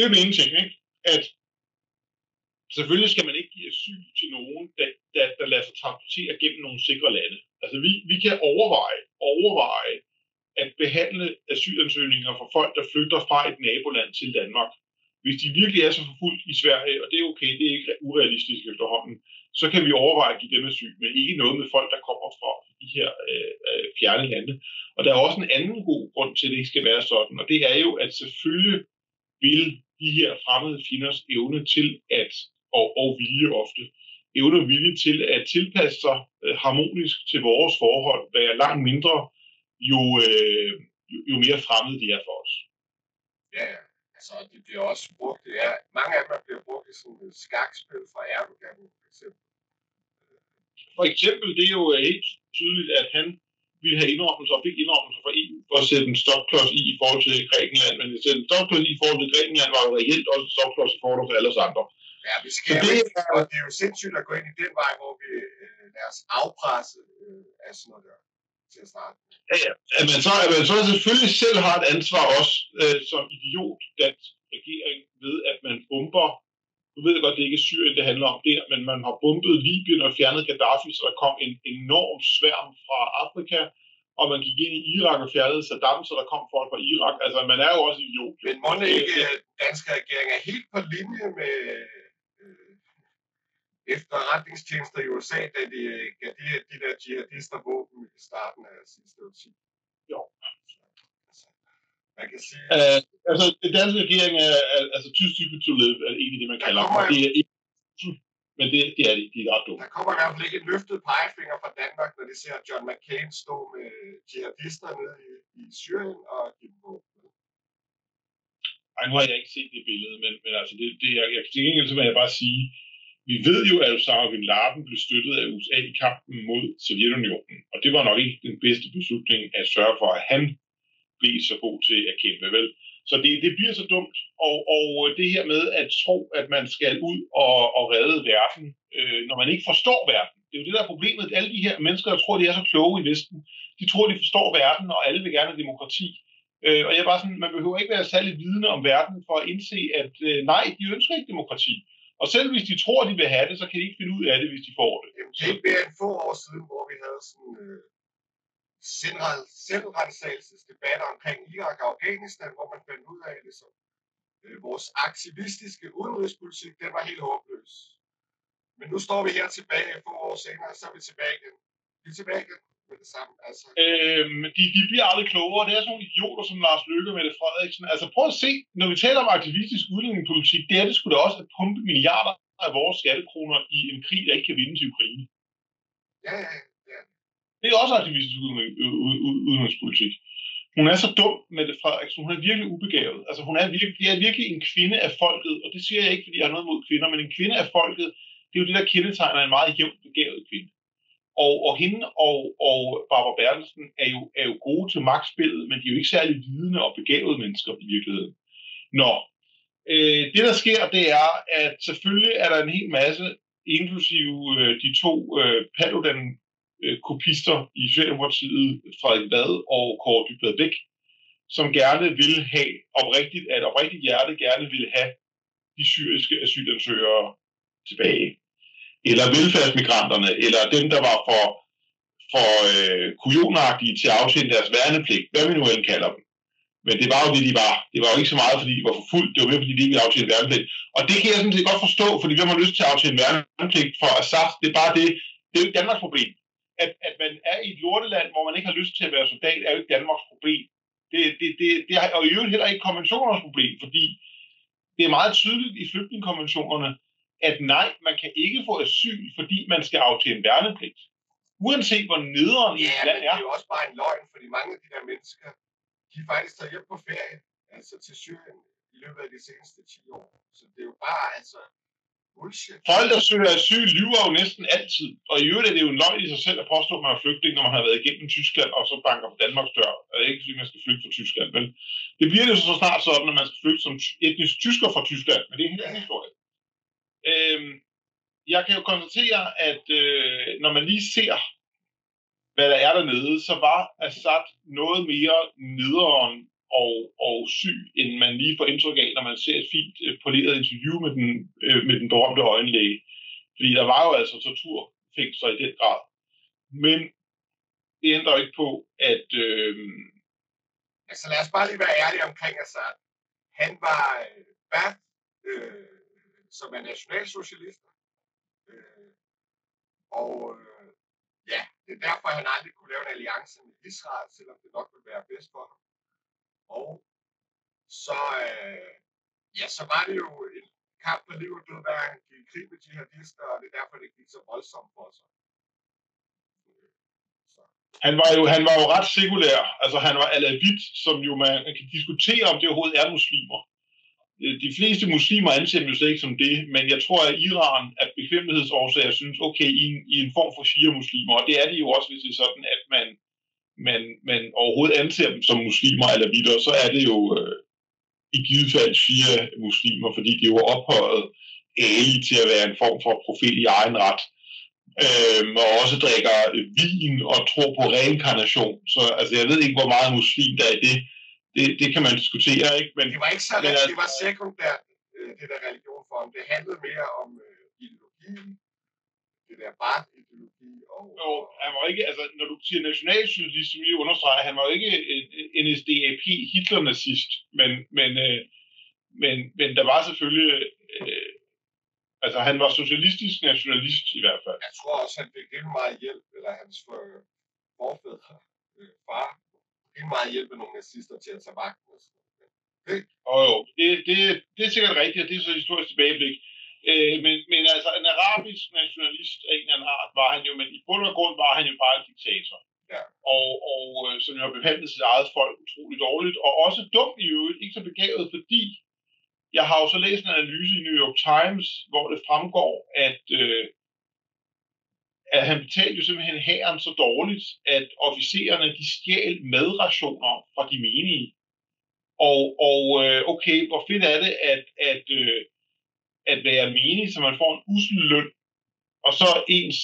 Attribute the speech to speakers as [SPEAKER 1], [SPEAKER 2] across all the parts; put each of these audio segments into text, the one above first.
[SPEAKER 1] det er jo den ene ting, ikke? At selvfølgelig skal man ikke give asyl til nogen, der lader sig transportere gennem nogle sikre lande. Altså vi kan overveje at behandle asylansøgninger for folk, der flygter fra et naboland til Danmark. Hvis de virkelig er så forfulgt i Sverige, og det er okay, det er ikke urealistisk efterhånden, så kan vi overveje at give dem asyl, men ikke noget med folk, der kommer fra de her fjerne lande. Og der er også en anden god grund til, at det ikke skal være sådan, og det er jo, at selvfølgelig vil de her fremmede fjenders evne til at, og vilje ofte, evne og vilje til at tilpasse sig harmonisk til vores forhold, være langt mindre, jo mere fremmede de er for os.
[SPEAKER 2] Ja, altså det bliver også brugt, mange af dem bliver brugt i sådan et skakspil fra Erdogan, for eksempel.
[SPEAKER 1] For eksempel, det er jo helt tydeligt, at han ville have indrømmelser og fik indrømmelser fra EU for at sætte en stopklods i forhold til Grækenland, men at sætte en stopklods i forhold til Grækenland var jo reelt også en stopklods i forhold til alle os andre.
[SPEAKER 2] Ja, vi skal det er jo sindssygt at gå ind i den vej, hvor vi lader os afpresse af sådan noget der til at starte.
[SPEAKER 1] Ja. At man så selvfølgelig selv har et ansvar også som idiot dansk regering ved, at man bomber. Nu ved jeg godt, det ikke er Syrien, det handler om der, men man har bombet Libyen og fjernet Gaddafi, så der kom en enorm sværm fra Afrika, og man gik ind i Irak og fjernede Saddam, så der kom folk fra Irak. Altså, man er jo også idiot.
[SPEAKER 2] Men må det ikke, danske regering er helt på linje med efterretningstjenester i USA, da de gav de der jihadister våben i starten af sidste årti?
[SPEAKER 1] Jo.
[SPEAKER 2] Man kan sige...
[SPEAKER 1] altså, den danske regering er altså too stupid to live, er egentlig det, man kalder det. Men det er det. De er ret dumme.
[SPEAKER 2] Der kommer i hvert fald ikke et løftet pegefinger fra Danmark, når de ser John McCain stå med jihadister nede i Syrien og give dem våben.
[SPEAKER 1] Ej, nu har jeg ikke set det billede, men altså, jeg til gengæld så vil jeg bare sige, vi ved jo, at Osama bin Laden blev støttet af USA i kampen mod Sovjetunionen, og det var nok ikke den bedste beslutning at sørge for, at han blev så god til at kæmpe, vel? Så det bliver så dumt, og det her med at tro, at man skal ud og redde verden, når man ikke forstår verden. Det er jo det, der er problemet. Alle de her mennesker, der tror, de er så kloge i Vesten, de tror, de forstår verden, og alle vil gerne have demokrati. Og jeg er bare sådan, man behøver ikke være særlig vidende om verden for at indse, at nej, de ønsker ikke demokrati. Og selv hvis de tror, de vil have det, så kan de ikke finde ud af det, hvis de får det.
[SPEAKER 2] Jamen, det er ikke mere end få år siden, hvor vi havde sådan selvrensagelsesdebatter omkring Irak og Afghanistan, hvor man fandt ud af det, så vores aktivistiske udenrigspolitik, den var helt håbløs. Men nu står vi her tilbage få år senere, så er vi tilbage igen. Vi er tilbage igen med det samme. Altså.
[SPEAKER 1] De bliver aldrig klogere. Det er sådan nogle idioter som Lars Løkke og Mette Frederiksen. Altså prøv at se, når vi taler om aktivistisk udlændingepolitik, det er det skulle da også at pumpe milliarder af vores skattekroner i en krig, der ikke kan vinde til Ukraine.
[SPEAKER 2] Ja.
[SPEAKER 1] Det er også aktivistisk udenrigspolitik. Hun er så dum, Mette Frederiksen. Hun er virkelig ubegavet. Altså det er virkelig en kvinde af folket, og det siger jeg ikke, fordi jeg har noget mod kvinder, men en kvinde af folket, det er jo det, der kendetegner en meget jævnt begavet kvinde. Og hende og Barbara Bertelsen er jo gode til magtspillet, men de er jo ikke særlig vidende og begavede mennesker i virkeligheden. Nå, det der sker, det er, at selvfølgelig er der en hel masse, inklusive de to Paludan-kopister i Socialdemokratiet, Frederik Vad og Kåre Dybvad Bech, som gerne vil have, oprigtigt hjerte gerne vil have de syriske asylansøgere tilbage. Eller velfærdsmigranterne, eller dem, der var for kujonagtige til at aftjene deres værnepligt, hvad vi nu end kalder dem. Men det var jo det, de var. Det var jo ikke så meget, fordi de var forfulgt, det var mere, fordi de ikke ville aftjene værnepligt. Og det kan jeg sådan set godt forstå, fordi hvem har lyst til at aftjene værnepligt for Assad, det er bare det. Det er jo ikke Danmarks problem. At man er i et lorteland, hvor man ikke har lyst til at være soldat, er jo ikke Danmarks problem. Det er jo i øvrigt heller ikke konventionernes problem, fordi det er meget tydeligt i flygtningekonventionerne, at nej, man kan ikke få asyl, fordi man skal aftjene værnepligt. Uanset hvor nederen i et land er.
[SPEAKER 2] Ja, men det er jo også bare en løgn, fordi mange af de der mennesker, de er faktisk taget hjem på ferie, altså til Syrien, i løbet af de seneste 10 år. Så det er jo bare, bullshit.
[SPEAKER 1] Folk, der søger asyl, lyver jo næsten altid. Og i øvrigt er det jo en løgn i sig selv at påstå, at man er flygtning, når man har været igennem Tyskland, og så banker på Danmarks dør. Det er ikke fordi, man skal flygte fra Tyskland, vel? Det bliver det jo så snart sådan, at man skal flygte som etnisk tysker fra Tyskland, men det er en helt anden historie. Jeg kan jo konstatere, at når man lige ser, hvad der er dernede, så var Assad noget mere nederen og syg, end man lige får indtryk af, når man ser et fint poleret interview med den berømte øjenlæge. Fordi der var jo altså torturfængsler i den grad. Men det ændrer ikke på, at...
[SPEAKER 2] Altså lad os bare lige være ærlige omkring Assad. Han var vært, som er nationalsocialist. Ja, det er derfor, han aldrig kunne lave en alliance med Israel, selvom det nok ville være bedst for ham. Og så var det jo en kamp for liv og død, hver han gik i krig med jihadister, og det er derfor, det gik så voldsomt for sig.
[SPEAKER 1] Han var jo ret sekulær. Altså han var alavit, som jo man kan diskutere, om det overhovedet er muslimer. De fleste muslimer anser jo slet ikke som det, men jeg tror, at Iran af bekvemmelighedsårsager synes, okay, i en form for shia-muslimer, og det er de jo også, hvis det er sådan, at man overhovedet anser dem som muslimer eller videre, så er det jo i givet fald shia-muslimer, fordi de jo er ophøjet Ali til at være en form for profet i egen ret, og også drikker vin og tror på reinkarnation. Så altså, jeg ved ikke, hvor meget muslim der er i det. Det kan man diskutere, ikke? Men
[SPEAKER 2] det var ikke så, det var sekundært, det der religion for ham. Det handlede mere om ideologi, det der Baath-ideologi.
[SPEAKER 1] Jo, han var ikke, altså når du siger nationalsocialist, som I understreger, han var jo ikke en NSDAP Hitler-nazist, men der var selvfølgelig, altså han var socialistisk nationalist i hvert fald.
[SPEAKER 2] Jeg tror også, han fik helt meget hjælp, eller hans forfædre, far, helt meget hjælp med nogle nazister til at tage magten.
[SPEAKER 1] Jo, det er sikkert rigtigt, og det er så historisk tilbageblik. Men altså en arabisk nationalist af en eller anden art var han jo, men i bund og grund var han jo bare en diktator.
[SPEAKER 2] Ja.
[SPEAKER 1] Og som jo har behandlet sit eget folk utroligt dårligt, og også dumt i øvrigt, ikke så begavet, fordi jeg har jo så læst en analyse i New York Times, hvor det fremgår, at han betalte jo simpelthen hæren så dårligt, at officererne de stjal madrationer fra de menige. Okay, hvor fedt er det at være menig, så man får en usel løn, og så ens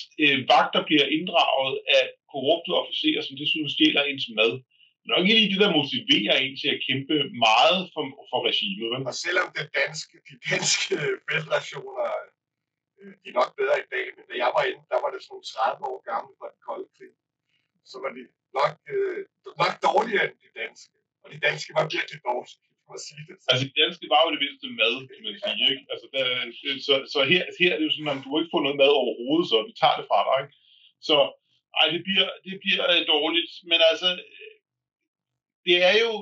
[SPEAKER 1] vagter bliver inddraget af korrupte officerer, som desuden stjæler ens mad. Det er nok ikke lige det, der motiverer en til at kæmpe meget for regimet. Vel?
[SPEAKER 2] Og selvom de danske feltrationer, de er nok bedre i dag, men da jeg var inde, der var det sådan 30 år gamle fra den kolde krig, så var de nok dårligere end de danske. Og de danske var virkelig dårlige.
[SPEAKER 1] Altså det danske var jo det vigtigste mad, kan man sige, ikke? Altså, så her er det jo sådan, at du ikke får noget mad overhovedet, så vi tager det fra dig, ikke? Så det bliver dårligt, men altså, det er jo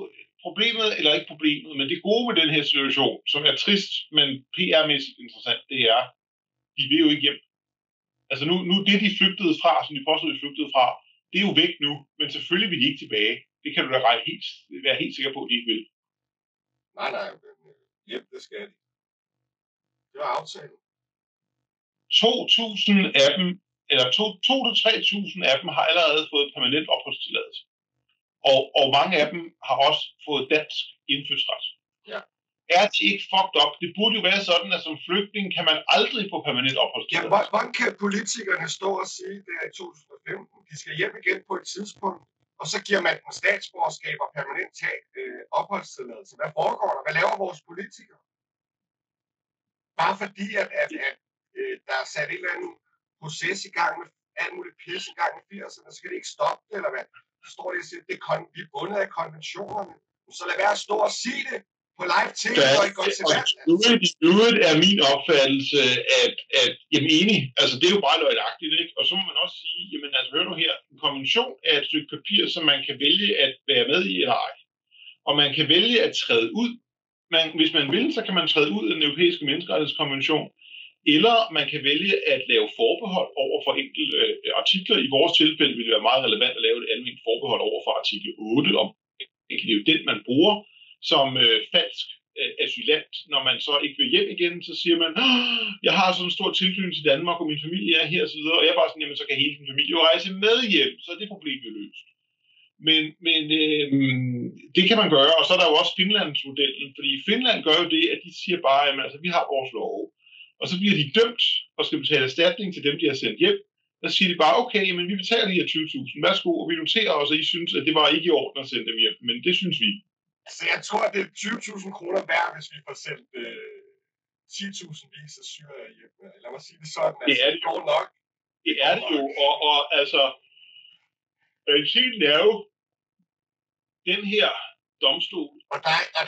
[SPEAKER 1] problemet, eller ikke problemet, men det gode med den her situation, som er trist, men PR-mæssigt interessant, det er, de vil jo ikke hjem. Altså nu det, de flygtede fra, som de påstod, de flygtede fra, det er jo væk nu, men selvfølgelig vil de ikke tilbage. Det kan du da være helt sikker på, at de ikke vil.
[SPEAKER 2] Nej, hjem, det skal de. Det var aftalen.
[SPEAKER 1] 2.000 af dem, eller 2-3.000 af dem har allerede fået permanent opholdstilladelse. Og mange af dem har også fået dansk indfødsret.
[SPEAKER 2] Ja.
[SPEAKER 1] Er det ikke fucked up? Det burde jo være sådan, at som flygtning kan man aldrig få permanent opholdstilladelse.
[SPEAKER 2] Ja, hvordan kan politikerne stå og sige, det er i 2015, de skal hjem igen på et tidspunkt, og så giver man dem statsborgerskab og permanent opholdstilladelse. Hvad foregår der? Hvad laver vores politikere? Bare fordi, at der er sat en eller anden proces i gang med alt muligt pisse i gang i 80'erne, så skal det ikke stoppe det, eller hvad? Så står det og siger, at vi er bundet af konventionerne. Så lad være at stå og sige det på live tv, og ikke gå til vand.
[SPEAKER 1] Øvrigt er min opfattelse, at jamen enig, altså det er jo bare løgnagtigt, ikke? Og så må man også sige, jamen altså hør nu her, en konvention er et stykke papir, som man kan vælge at være med i eller ej. Og man kan vælge at træde ud. Hvis man vil, så kan man træde ud af den europæiske menneskerettighedskonvention, eller man kan vælge at lave forbehold over for enkelte artikler. I vores tilfælde vil det være meget relevant at lave et almindeligt forbehold over for artikel 8, om det er jo den, man bruger som falsk asylant. Når man så ikke vil hjem igen, så siger man, jeg har sådan en stor tilknytning til Danmark, og min familie er her, og så videre, og jeg er bare sådan, jamen så kan hele min familie jo rejse med hjem, så er det problem jo løst. Men det kan man gøre, og så er der jo også Finlandsmodellen, fordi Finland gør jo det, at de siger bare, jamen altså vi har vores lov, og så bliver de dømt og skal betale erstatning til dem, de har sendt hjem. Så siger de bare, okay, men vi betaler de her 20.000, værsgo, og vi noterer også, at I synes, at det var ikke i orden at sende dem hjem, men det synes vi.
[SPEAKER 2] Altså, jeg tror, det er 20.000 kroner værd, hvis vi får sendt 10.000 vis af syre hjem. Lad mig sige det sådan.
[SPEAKER 1] Det er det
[SPEAKER 2] går nok.
[SPEAKER 1] Det er det jo, og altså, realiteten er jo, den her domstol.
[SPEAKER 2] Og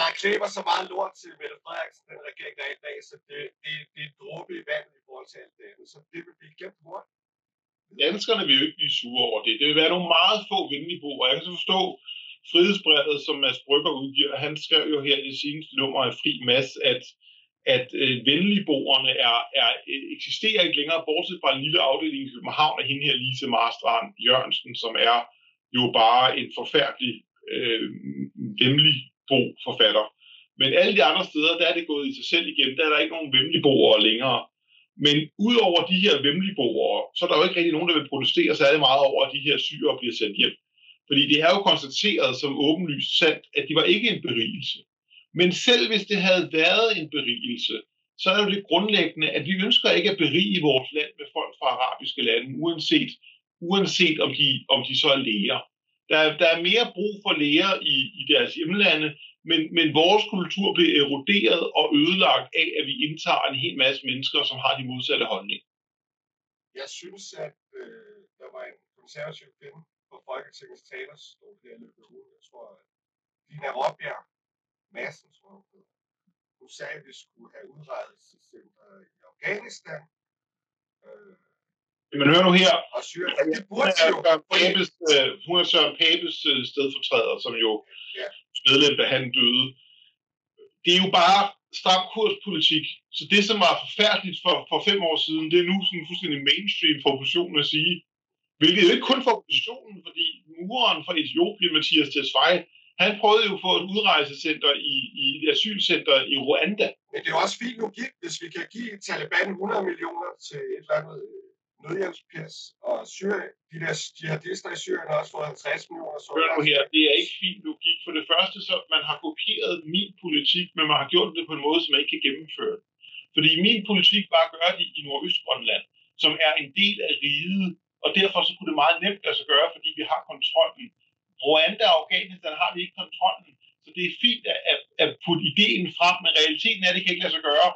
[SPEAKER 2] der klæber så meget lort til Mette Frederiksen, den regering, der er i dag, så det er et dråbe i vandet i forhold til alt det andet. Så det vil blive glemt hurtigt.
[SPEAKER 1] Danskerne vil jo ikke blive sure over det. Det vil være nogle meget få venligboer. Jeg kan så forstå frihedsbrevet, som Mads Brügger udgiver. Han skrev jo her i det seneste nummer af Fri Mads, at venligboerne eksisterer ikke længere, bortset fra en lille afdeling i København af hende her Lise Marstrand Jørgensen, som er jo bare en forfærdelig venlig forfatter. Men alle de andre steder, der er det gået i sig selv igen. Der er der ikke nogen venligboere længere. Men udover de her venligboere, så er der jo ikke rigtig nogen, der vil protestere særlig meget over, at de her syrere bliver sendt hjem. Fordi det er jo konstateret som åbenlyst sandt, at de var ikke en berigelse. Men selv hvis det havde været en berigelse, så er det jo grundlæggende, at vi ønsker ikke at berige vores land med folk fra arabiske lande, uanset om de så er læger. Der er mere brug for læger i deres hjemlande, men vores kultur bliver eroderet og ødelagt af, at vi indtager en hel masse mennesker, som har de modsatte holdninger.
[SPEAKER 2] Jeg synes, at der var en konservativ kvinde på Folketingets talerstol her i løbet af ugen. Jeg tror, at Dina Råbjerg Madsen, hun sagde, at vi skulle have udrejsecenter i Afghanistan.
[SPEAKER 1] Men hør nu her,
[SPEAKER 2] og Syrien, det burde jo.
[SPEAKER 1] Hun er Søren Papes stedfortræder, som jo medlem, da han døde. Det er jo bare stram kurspolitik. Så det, som var forfærdeligt for 5 år siden, det er nu sådan en fuldstændig mainstream for oppositionen at sige. Hvilket jo ikke kun for oppositionen, fordi mureren fra Etiopien, Mathias Tesfaye, han prøvede jo at få et udrejsecenter i et asylcenter i Rwanda.
[SPEAKER 2] Men det er jo også fint logik, hvis vi kan give Taliban 100 millioner til et eller andet nødhjælpspis, og Syrien, de jihadister i Syrien har også fået 50 millioner.
[SPEAKER 1] Hør nu her, det er ikke fin logik. For det første, så man har kopieret min politik, men man har gjort det på en måde, som man ikke kan gennemføre. Fordi min politik var at gøre det i Nordøstgrønland, som er en del af riget, og derfor så kunne det meget nemt lade sig gøre, fordi vi har kontrollen. Rwanda og Afghanistan har vi ikke kontrollen, så det er fint at putte ideen frem, men realiteten er, at det kan ikke lade sig gøre.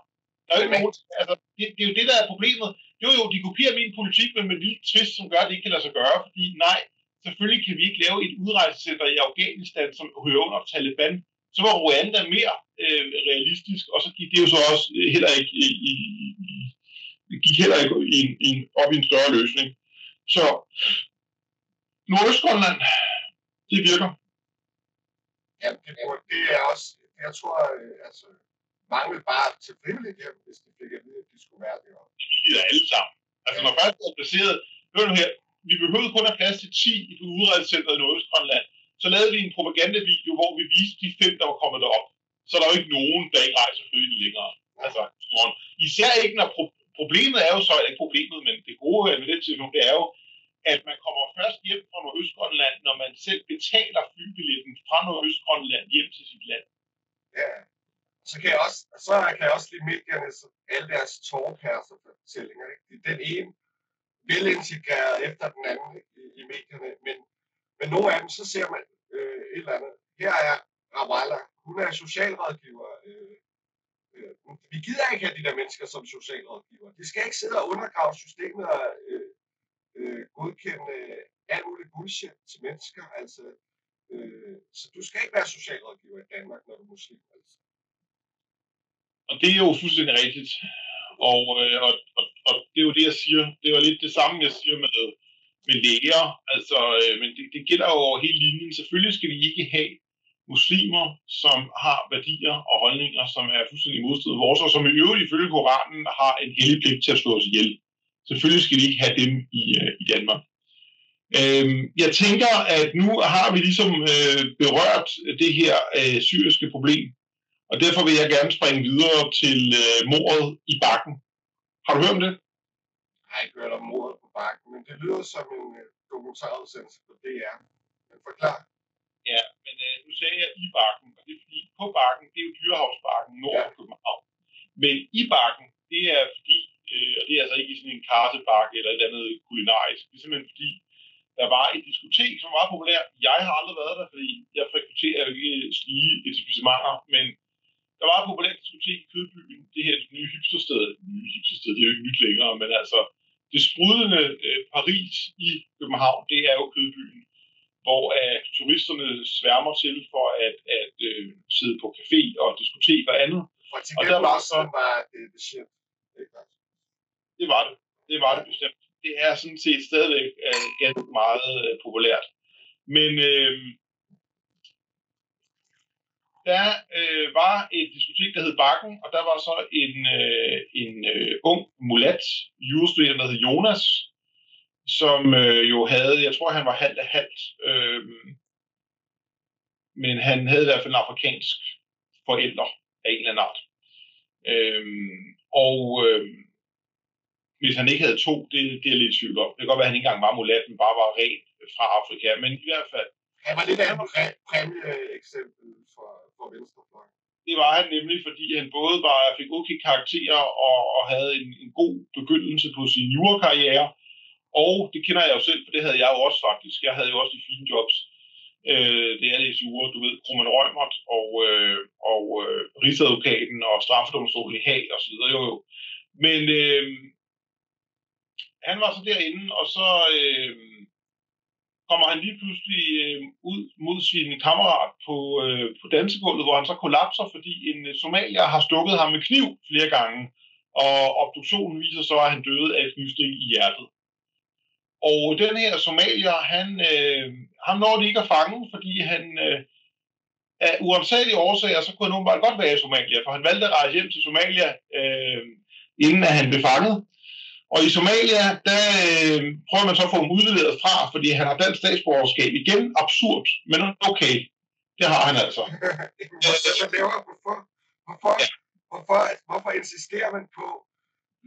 [SPEAKER 1] Der er jo nogen, altså, det er jo det, der er problemet. Det er jo, de kopierer min politik, men med en lille twist, som gør, at det ikke kan lade sig gøre, fordi nej, selvfølgelig kan vi ikke lave et udrejsecenter i Afghanistan, som hører under Taliban. Så var Rwanda mere realistisk, og så gik det jo så også heller ikke op i en større løsning. Så Nordøstgrønland, det virker.
[SPEAKER 2] Ja, det er også, jeg tror, altså, mange vil bare til frivilligt hjem, hvis de fik at vide, at de skulle være det.
[SPEAKER 1] Det er alle sammen. Altså, når først det er placeret, hør nu her, vi behøvede kun at plads til 10 i udrejsecenteret i Nordøstgrønland. Så lavede vi en propagandavideo, hvor vi viste de 5, der var kommet derop. Så er der jo ikke nogen, der ikke rejser frivilligt længere. Altså, især ikke, når problemet er jo så, ikke problemet, men det gode med den situation, det er jo, at man kommer først hjem fra Nordøstgrønland, når man selv betaler flybilletten fra Nordøstgrønland hjem til sit land.
[SPEAKER 2] Ja, så kan jeg også lide medierne, alle deres tårperser-fortællinger. Den ene velintegreret efter den anden i medierne, men nogle af dem, så ser man et eller andet. Her er Rawala, hun er socialrådgiver. Vi gider ikke have de der mennesker som socialrådgiver. De skal ikke sidde og undergrave systemet og godkende alt muligt bullshit til mennesker. Altså, så du skal ikke være socialrådgiver i Danmark, når du er muslim. Altså.
[SPEAKER 1] Og det er jo fuldstændig rigtigt. Og det er jo det, jeg siger. Det er jo lidt det samme, jeg siger med læger. Altså, men det gælder jo over hele linjen. Selvfølgelig skal vi ikke have muslimer, som har værdier og holdninger, som er fuldstændig modstridende med vores, og som i øvrigt ifølge Koranen har en hellig pligt til at slå os ihjel. Selvfølgelig skal vi ikke have dem i Danmark. Jeg tænker, at nu har vi ligesom berørt det her syriske problem, og derfor vil jeg gerne springe videre til mordet i Bakken. Har du hørt om det?
[SPEAKER 2] Jeg har ikke hørt om mordet på Bakken, men det lyder som en dokumentarudsendelse på DR. Men forklar.
[SPEAKER 1] Ja, men nu sagde jeg i Bakken, og det er fordi på Bakken, det er jo Dyrehavsbakken nord for København. Men i Bakken, det er fordi, og det er altså ikke sådan en karsebakke eller et andet kulinarisk, det er simpelthen fordi, der var et diskotek, som var populært. Jeg har aldrig været der, fordi jeg frekventerer diskuterer jo ikke slige etablissementer, men der var et populært diskotek i Kødbyen, det her nye hipstersted, det er jo ikke nyt længere, men altså det sprudlende Paris i København, det er jo Kødbyen, hvor turisterne sværmer til for at sidde på café og diskotek og andet.
[SPEAKER 2] Og der var så det shit.
[SPEAKER 1] Det var det bestemt. Det er sådan set stadigvæk ganske meget populært. Men der var et diskotek, der hed Bakken, og der var så en ung mulat, jurastuderende, der hed Jonas, som jo havde, jeg tror han var halvt af halvt, men han havde i hvert fald en afrikansk forælder af en eller anden art. Hvis han ikke havde to, det er jeg lidt i tvivl om. Det kan godt være, at han ikke engang var mulat, men bare var ren fra Afrika, men i hvert fald.
[SPEAKER 2] Han var lidt af et præmieeksempel for venstrefløjen.
[SPEAKER 1] Det var han nemlig, fordi han både fik okay karakterer og havde en god begyndelse på sin jurakarriere. Og det kender jeg jo selv, for det havde jeg jo også faktisk. Jeg havde jo også de fine jobs. Det er læst jura, du ved, Krummen Rømert og Rigsadvokaten og Straffedomstolen i Haag og så videre. Jo. Men han var så derinde, og så kommer han lige pludselig ud mod sin kammerat på dansegulvet, hvor han så kollapser, fordi en somalier har stukket ham med kniv flere gange, og obduktionen viser så, at han døde af et knivstik i hjertet. Og den her somalier, han når det ikke at fange, fordi han af uansagelige årsager, så kunne han åbenbart godt være i Somalia, for han valgte at rejse hjem til Somalia, inden at han blev fanget. Og i Somalia, der prøver man så at få ham udleveret fra, fordi han har dansk statsborgerskab. Igen absurd, men okay, det har han altså.
[SPEAKER 2] Hvorfor insisterer man på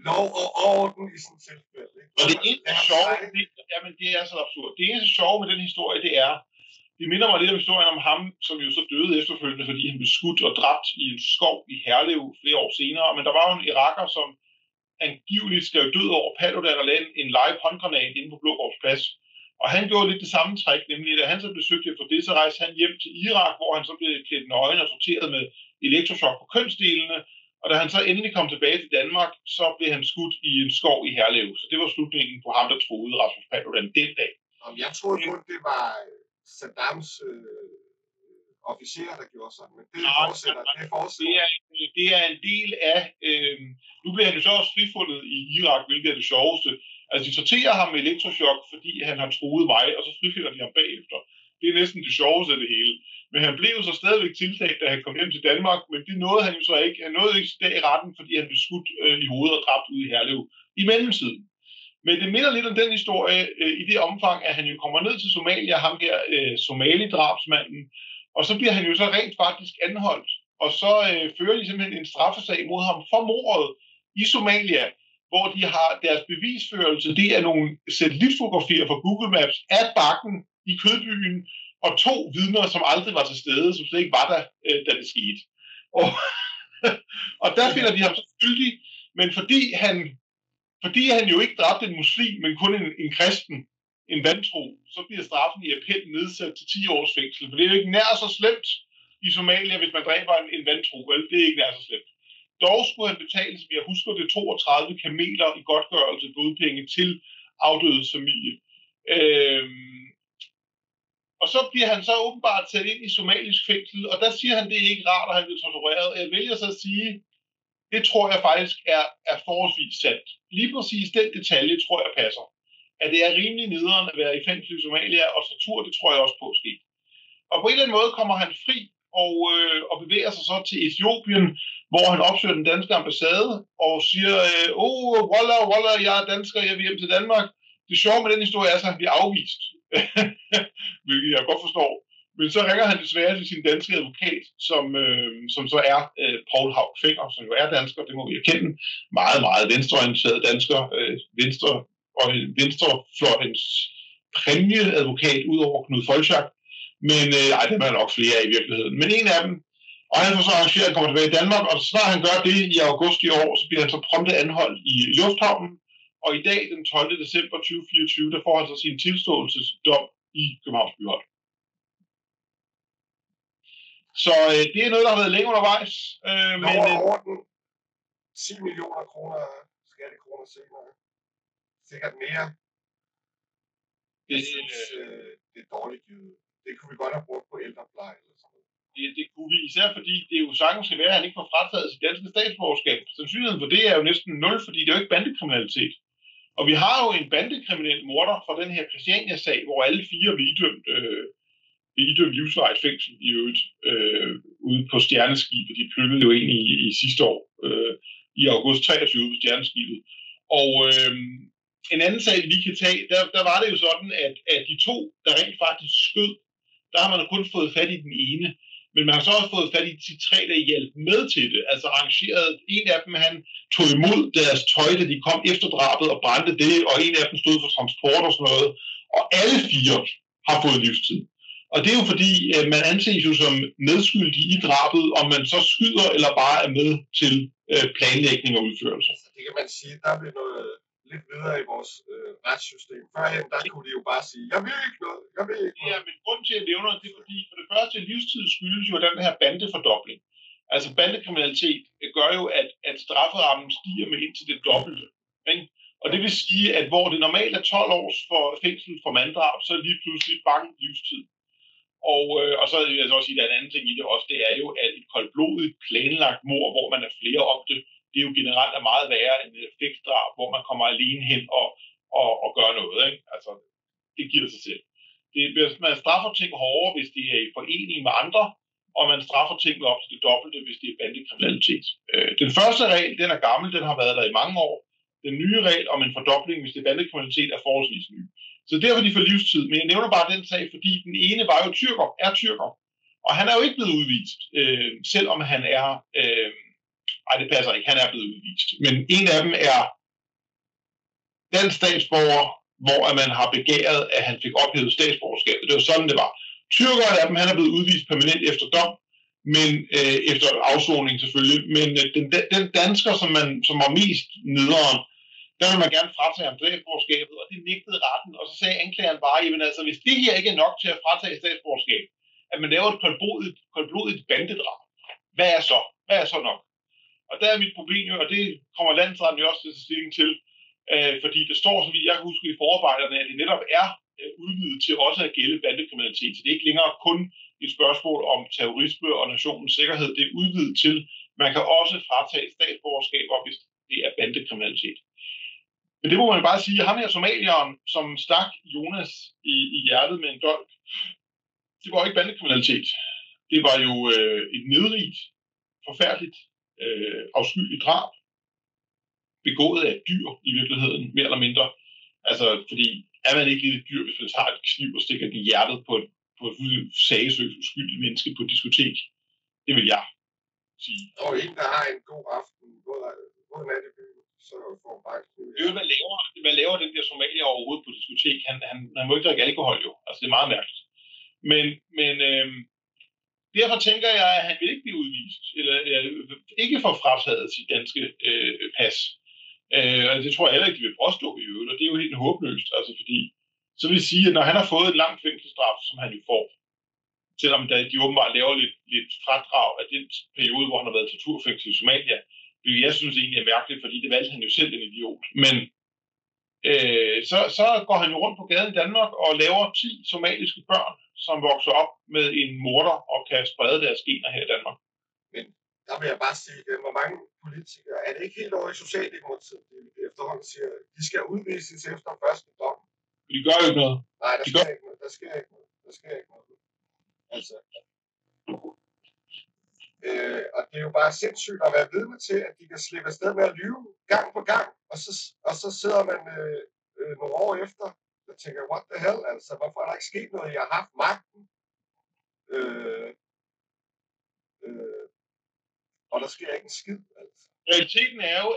[SPEAKER 2] lov og orden i sådan et tilfælde?
[SPEAKER 1] Og det eneste sjove, det er så absurd. Det eneste sjove med den historie, det minder mig lidt om historien om ham, som jo så døde efterfølgende, fordi han blev skudt og dræbt i en skov i Herlev flere år senere. Men der var jo en iraker, som angiveligt skrev død over Paludan og lagde en live håndgranat inde på Blågårds Plads. Og han gjorde lidt det samme træk, nemlig da han så blev søgt efter det, så rejste han hjem til Irak, hvor han så blev klædt nøgen og sorteret med elektrochok på kønsdelene. Og da han så endelig kom tilbage til Danmark, så blev han skudt i en skov i Herlev. Så det var slutningen på ham, der troede Rasmus Paludan den dag.
[SPEAKER 2] Jeg troede kun, det var Saddams officerer, der gjorde sådan, men det fortsætter.
[SPEAKER 1] Det er en del af... nu bliver han jo så også frifundet i Irak, hvilket er det sjoveste. Altså, de sorterer ham med elektrochok, fordi han har truet mig, og så frifinder de ham bagefter. Det er næsten det sjoveste af det hele. Men han blev så stadigvæk tiltalt, da han kom hjem til Danmark, men det nåede han jo så ikke. Han nåede ikke i retten, fordi han blev skudt i hovedet og dræbt ude i Herlev i mellemtiden. Men det minder lidt om den historie i det omfang, at han jo kommer ned til Somalia, ham der somalidrabsmanden, og så bliver han jo så rent faktisk anholdt. Og så fører de simpelthen en straffesag mod ham for mordet i Somalia, hvor de har deres bevisførelse, det er nogle satellitfotografier fra Google Maps af Bakken i Kødbyen, og 2 vidner, som aldrig var til stede, som slet ikke var der, da det skete. Og der finder de ham så skyldig, men fordi han jo ikke dræbte en muslim, men kun en kristen, en vantro, så bliver straffen i appel nedsat til 10 års fængsel. For det er jo ikke nær så slemt i Somalia, hvis man dræber en vantro. Vel, det er ikke nær så slemt. Dog skulle han betale, som jeg husker det, 32 kameler i godtgørelse blodpenge til afdødes familie. Og så bliver han så åbenbart sat ind i somalisk fængsel, og der siger han, det er ikke rart, at han bliver tortureret. Jeg vælger så at sige, det tror jeg faktisk er forholdsvis sandt. Lige præcis den detalje tror jeg passer. At det er rimelig nederen at være i fængsel i Somalia, og tortur, det tror jeg også på at ske. Og på en eller anden måde kommer han fri og bevæger sig så til Etiopien, hvor han opsøger den danske ambassade og siger, wallah, jeg er dansker, jeg vil hjem til Danmark. Det sjove med den historie er, at han bliver afvist, hvilket jeg godt forstår. Men så ringer han desværre til sin danske advokat, som så er Paul Haug Fenger, som jo er dansker, det må vi erkende. Meget, meget venstreorienteret dansker, venstrefløjens præmieadvokat ud over Knud Folchak. Men det er nok flere i virkeligheden. Men en af dem, og han får så arrangeret at komme tilbage i Danmark, og snart han gør det i august i år, så bliver han så prompte anholdt i lufthavnen. Og i dag, den 12. december 2024, der får han så sin tilståelsesdom i Københavns Byret. Så det er noget, der har været længe undervejs.
[SPEAKER 2] Men over den 10 millioner kroner skattekroner senere. Sikkert mere. Jeg synes, det er dårligt givet. Det kunne vi godt have brugt på ældrepleje eller sådan noget.
[SPEAKER 1] Det kunne vi, især fordi det jo sagtens skal være, at han ikke får frataget sit danske statsborgerskab. Sandsynligheden for det er jo næsten 0, fordi det er jo ikke bandekriminalitet. Og vi har jo en bandekriminel morder fra den her Christiania-sag, hvor alle 4 blev idømt livsvarigt fængsel i øvrigt ude på Stjerneskibet. De plukkede jo ind i sidste år, i august 23 på Stjerneskibet. Og en anden sag, vi kan tage, der var det jo sådan, at de 2, der rent faktisk skød, der har man kun fået fat i den ene. Men man har så også fået fat i de 3, der hjalp med til det. Altså arrangeret, en af dem, han tog imod deres tøj, da de kom efter drabet og brændte det, og en af dem stod for transport og sådan noget. Og alle 4 har fået livstid. Og det er jo fordi, man anses jo som medskyldig i drabet, om man så skyder eller bare er med til planlægning og udførelse.
[SPEAKER 2] Så det kan man sige, der bliver noget lidt videre i vores retssystem. Førhen, der kunne de jo bare sige, jeg vil ikke noget.
[SPEAKER 1] Ja, men grunden til, at jeg nævner det, er fordi, for det første, livstid skyldes jo den her bandefordobling. Altså bandekriminalitet gør jo, at strafferammen stiger med indtil det dobbelte. Ikke? Og det vil sige, at hvor det normalt er 12 års for fængsel for manddrab, så er lige pludselig bang livstid. Og så vil jeg også sige, at en anden ting i det også, det er jo, at et koldblodigt planlagt mord, hvor man er flere om det, det er jo generelt er meget værre end et affektdrab, hvor man kommer alene hen og gør noget. Ikke? Altså, det giver sig selv. Man straffer ting hårdere, hvis det er i forening med andre, og man straffer ting op til det dobbelte, hvis det er bandekriminalitet. Den første regel, den er gammel, den har været der i mange år. Den nye regel om en fordobling, hvis det er bandekriminalitet, er forholdsvis ny. Så derfor de får livstid. Men jeg nævner bare den sag, fordi den ene var jo tyrker. Og han er jo ikke blevet udvist, selvom han er... det passer ikke, han er blevet udvist. Men en af dem er dansk statsborger, hvor man har begæret, at han fik ophævet statsborgerskabet. Det var sådan, det var. Tyrkeren af dem, han er blevet udvist permanent efter dom, men efter afsoning selvfølgelig. Men den dansker, som var mest nederen, der vil man gerne fratage ham statsborgerskabet, og det nægtede retten. Og så sagde anklageren bare, jamen altså, hvis det her ikke er nok til at fratage statsborgerskab, at man laver et koldblodigt bandedrab, hvad er så nok? Og der er mit problem jo, og det kommer landsretten jo også til at stilling til, fordi det står, så vidt jeg kan huske i forarbejderne, at det netop er udvidet til også at gælde bandekriminalitet. Så det er ikke længere kun et spørgsmål om terrorisme og nationens sikkerhed. Det er udvidet til, man kan også fratage statsborgerskaber, hvis det er bandekriminalitet. Men det må man bare sige, at ham her somalieren, som stak Jonas i hjertet med en dolk, det var ikke bandekriminalitet. Det var jo et nedrigt, forfærdeligt, afskyeligt drab, begået af et dyr i virkeligheden, mere eller mindre. Altså, fordi er man ikke lidt et dyr, hvis man tager et kniv og stikker den i hjertet på et sagesøgt uskyldigt menneske på et diskotek? Det vil jeg sige.
[SPEAKER 2] Og en, der har en god aften, både nat i byen, så får bare et kniv.
[SPEAKER 1] Det er jo, man laver den der somalier overhovedet på diskotek. Han må ikke drikke alkohol jo. Altså, det er meget mærkeligt. Men derfor tænker jeg, at han vil ikke blive udvist, eller ikke få frataget sit danske pas. Og det tror jeg heller ikke, de vil påstå i øvrigt, og det er jo helt håbløst, altså fordi, så vil sige, at når han har fået et langt fængselsstraf, som han jo får, selvom de åbenbart laver lidt fradrag af den periode, hvor han har været torturfængsel i Somalia, hvilket jeg synes egentlig er mærkeligt, fordi det valgte han jo selv en idiot. Men så går han jo rundt på gaden i Danmark og laver 10 somaliske børn, som vokser op med en morder og kan sprede deres gener her i Danmark.
[SPEAKER 2] Men der vil jeg bare sige, at hvor mange politikere, er det ikke helt over i Socialdemokratiet, de efterhånden siger, at de skal udvises efter første dom?
[SPEAKER 1] De gør jo ikke noget.
[SPEAKER 2] Nej, der sker ikke noget. Altså, og det er jo bare sindssygt at være vidne til, at de kan slippe afsted med at lyve gang på gang, og så sidder man nogle år efter, og tænker, what the hell, altså, hvorfor er der ikke sket noget? Jeg har haft magten. Og der sker ikke en skid, altså.
[SPEAKER 1] Realiteten er jo,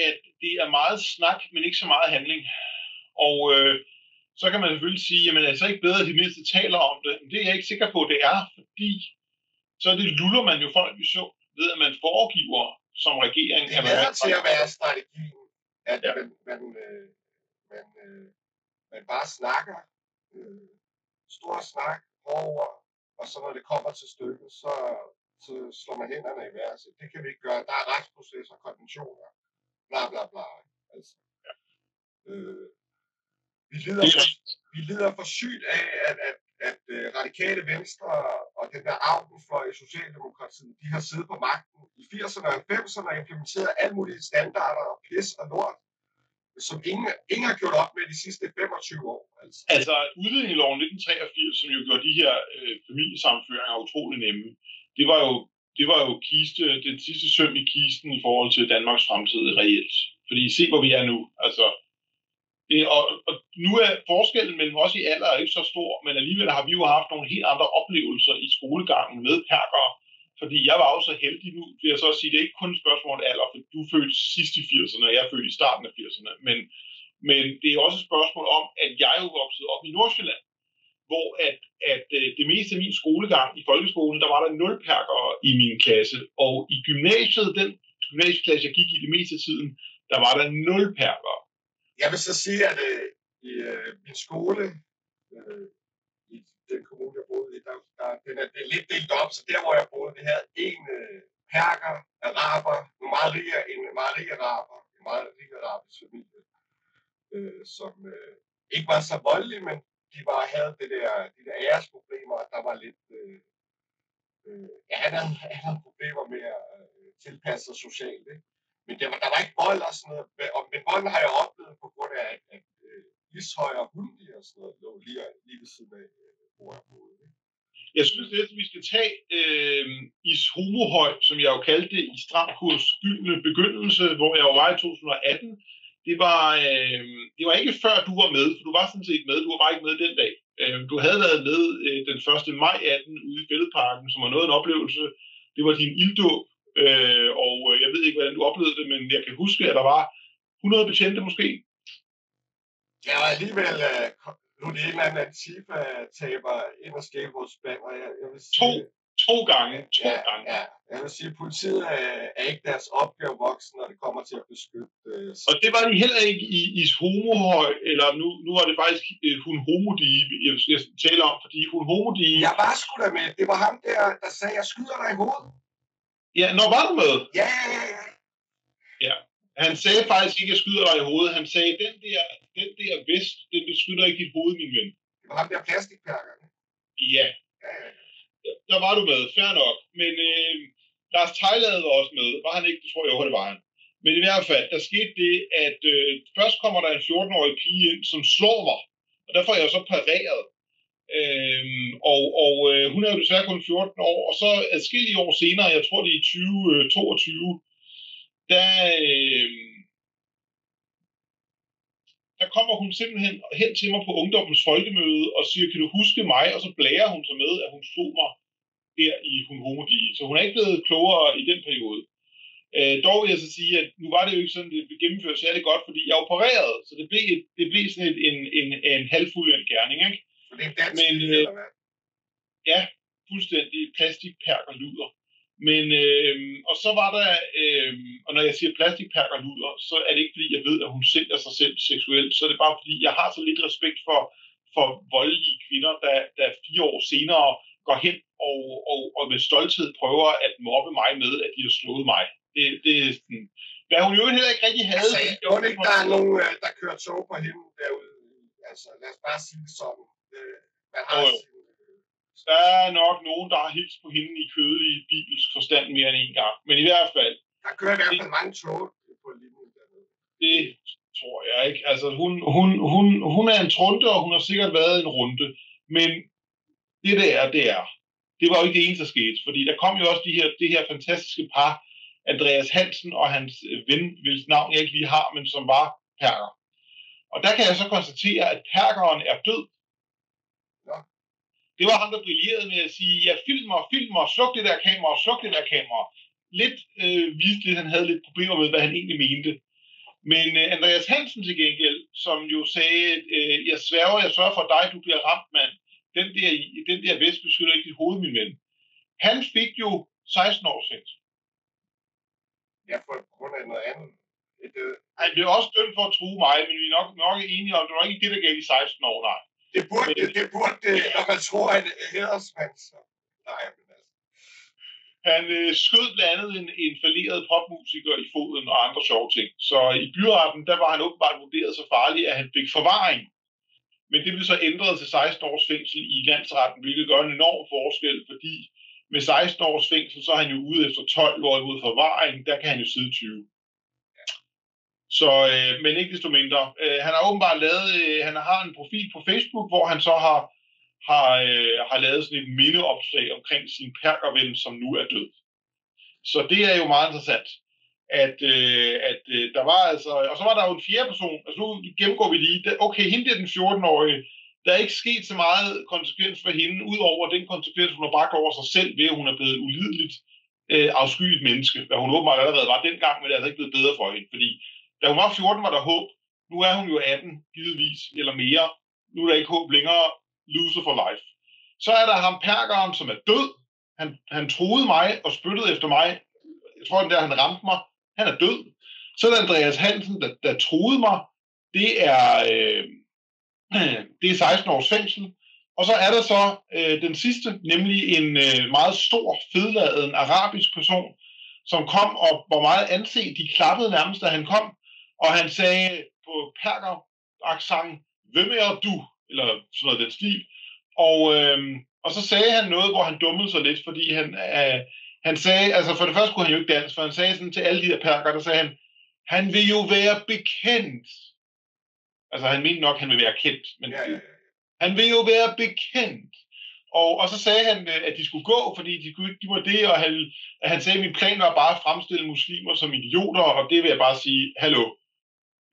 [SPEAKER 1] at det er meget snak, men ikke så meget handling. Og så kan man selvfølgelig sige, jamen altså ikke bedre, at de mindste taler om det. Men det er jeg ikke sikker på, det er, fordi så luller man jo folk i så ved, at man foregiver som regering.
[SPEAKER 2] Det er til at være strategien, at man bare snakker, stor snak over, og så når det kommer til stykket, så slår man hænderne i vejret. Det kan vi ikke gøre. Der er retsprocesser, konventioner, bla bla bla. Altså, vi lider for sygt af, at radikale venstre og den der aftenfløj i Socialdemokratiet, de har siddet på magten i 80'erne og 90'erne og implementeret alle mulige standarder og pis og lort, som ingen har gjort op med de sidste 25 år.
[SPEAKER 1] Altså udlændingeloven 1983, som jo gjorde de her familiesammenføringer utrolig nemme, det var jo den sidste søm i kisten i forhold til Danmarks fremtid reelt. Fordi se, hvor vi er nu. Altså, og nu er forskellen mellem os i alder ikke så stor, men alligevel har vi jo haft nogle helt andre oplevelser i skolegangen med perkere. Fordi jeg var også så heldig nu, vil jeg så sige, det er ikke kun et spørgsmål af alder, for du er født sidst i 80'erne, og jeg er født i starten af 80'erne. Men det er også et spørgsmål om, at jeg er jo vokset op i Nordsjælland, hvor at det meste af min skolegang i folkeskolen, der var der 0 perkere i min klasse. Og i gymnasiet, den gymnasieklasse, jeg gik i det meste af tiden, der var der 0 perkere.
[SPEAKER 2] Jeg vil så sige, at i min skole, i den kommune, jeg boede i, den er lidt delt op, så der, hvor jeg boede, vi havde en perker, araber, en meget rig araber, en meget rig arabisk familie, som ikke var så voldelige, men de bare havde de der æresproblemer, og der var lidt, han havde problemer med at tilpasse sig socialt, ikke? Men der var ikke vold og sådan noget. Men vold har jeg oplevet på grund af, at Ishøj og Hundi og sådan noget lå lige ved siden af, hvor jeg boede.
[SPEAKER 1] Jeg synes, at vi skal tage Ishomohøj, som jeg jo kaldte det i Stram Kurs gyldne begyndelse, hvor jeg jo var i 2018. Det var ikke før du var med, for du var sådan set med. Du var bare ikke med den dag. Du havde været med den 1. maj 18 ude i Fælledparken, som var noget af en oplevelse. Det var din ilddåb. Og jeg ved ikke, hvordan du oplevede det, men jeg kan huske, at der var 100 betjente måske.
[SPEAKER 2] Ja, og alligevel nu er det en eller anden Antifa-taber ind og skæbe vores band, og jeg vil sige...
[SPEAKER 1] To gange.
[SPEAKER 2] Ja, jeg vil sige, at politiet er ikke deres opgave voksen, når det kommer til at beskytte...
[SPEAKER 1] Og det var de heller ikke i Homohøj, eller nu var det faktisk Hun Homodige, jeg skal tale om, fordi Hun Homodige...
[SPEAKER 2] Jeg var sgu da med. Det var ham der sagde, jeg skyder dig i hovedet.
[SPEAKER 1] Ja, når var du med?
[SPEAKER 2] Ja.
[SPEAKER 1] Han sagde faktisk ikke, at jeg skyder dig i hovedet. Han sagde, den der vest, den beskytter ikke dit hoved, min ven.
[SPEAKER 2] Det var ham der plastikperkerne.
[SPEAKER 1] Ja. Der var du med, fair nok. Men Lars Tejlade var også med. Var han ikke? Det tror jeg jo, det var han. Men i hvert fald, der skete det, at først kommer der en 14-årig pige ind, som slår mig. Og derfor er jeg så pareret. Hun er jo desværre kun 14 år, og så adskillige år senere, jeg tror det er i 2022, der kommer hun simpelthen hen til mig på ungdommens folkemøde og siger, kan du huske mig? Og så blærer hun sig med, at hun slog mig der i Hun Homodige. Så hun er ikke blevet klogere i den periode. Dog vil jeg så sige, at nu var det jo ikke sådan, det blev gennemført særlig godt, fordi jeg opererede, så det blev sådan en halvfuld gerning, ikke?
[SPEAKER 2] Det er dansk, eller hvad?
[SPEAKER 1] Ja, fuldstændig plastikperker luder. Men, og så var der, og når jeg siger plastikperker luder, så er det ikke fordi, jeg ved, at hun sælger sig selv seksuelt, så er det bare fordi, jeg har så lidt respekt for voldelige kvinder, der 4 år senere går hen og med stolthed prøver at mobbe mig med, at de har slået mig. Det er sådan, hvad hun jo heller ikke rigtig havde.
[SPEAKER 2] Altså, jeg tror ikke, der er nogen, der kører tog på hende derude. Altså, lad os bare sige det sådan.
[SPEAKER 1] Der er nok nogen, der har hilst på hende i kødelig bibelsk forstand mere end en gang. Men i hvert fald...
[SPEAKER 2] Der kører i hvert fald mange tog på linjen dernede.
[SPEAKER 1] Det tror jeg ikke. Altså, hun er en trunte, og hun har sikkert været en runde. Men det er. Det var jo ikke det eneste, der skete. Fordi der kom jo også det her fantastiske par, Andreas Hansen og hans ven, hvis navn jeg ikke lige har, men som var perker. Og der kan jeg så konstatere, at perkeren er død.
[SPEAKER 2] Ja.
[SPEAKER 1] Det var ham, der brillerede med at sige, ja, filmer, sluk det der kamera. Lidt viste det, han havde lidt problemer med, hvad han egentlig mente. Men Andreas Hansen til gengæld, som jo sagde, jeg sørger for dig, du bliver ramt, mand. Den der vest beskytter ikke dit hoved, min ven. Han fik jo 16 år fængsel.
[SPEAKER 2] Ja, på grund af noget andet.
[SPEAKER 1] Han blev også dømt for at true mig, men vi er nok enige om, det var ikke det, der gav de 16 år, nej.
[SPEAKER 2] Det burde, når man tror, at hædersmand. Nej, men altså.
[SPEAKER 1] Han skød blandt andet en falderet popmusiker i foden og andre sjove ting. Så i byretten, der var han åbenbart vurderet så farlig, at han fik forvaring. Men det blev så ændret til 16 års fængsel i landsretten, hvilket gør en enorm forskel, fordi med 16 års fængsel, så er han jo ude efter 12, hvorimod forvaring, der kan han jo sidde 20. Så, men ikke desto mindre. Han har åbenbart lavet, han har en profil på Facebook, hvor han så har lavet sådan et mindeopslag omkring sin perkerven, som nu er død. Så det er jo meget interessant, at der var altså, og så var der jo en fjerde person, altså nu gennemgår vi lige, okay, hende er den 14-årige, der er ikke sket så meget konsekvens for hende, udover den konsekvens, hun har bragt over sig selv, ved at hun er blevet ulideligt afskyeligt menneske, hvad hun åbenbart allerede var dengang, men det er altså ikke blevet bedre for hende, fordi da hun var 14, var der håb, nu er hun jo 18, givetvis, eller mere, nu er der ikke håb længere, loser for life. Så er der ham perkeren, som er død, han troede mig og spyttede efter mig, jeg tror, den der, han ramte mig, han er død. Så er der Andreas Hansen, der troede mig, det er 16 års fængsel. Og så er der så den sidste, nemlig en meget stor, fedladen arabisk person, som kom og var meget anset. De klappede nærmest, da han kom, og han sagde på perker-accent, hvem er du? Eller sådan noget den stil. Og så sagde han noget, hvor han dummede sig lidt, fordi han sagde, altså for det første kunne han jo ikke danse, for han sagde sådan til alle de her perker, der sagde han vil jo være bekendt. Altså han mente nok, han vil være kendt, men han vil jo være bekendt. Og så sagde han, at de skulle gå, fordi de var det, og han sagde, at min plan var bare at fremstille muslimer som idioter, og det vil jeg bare sige, hallo,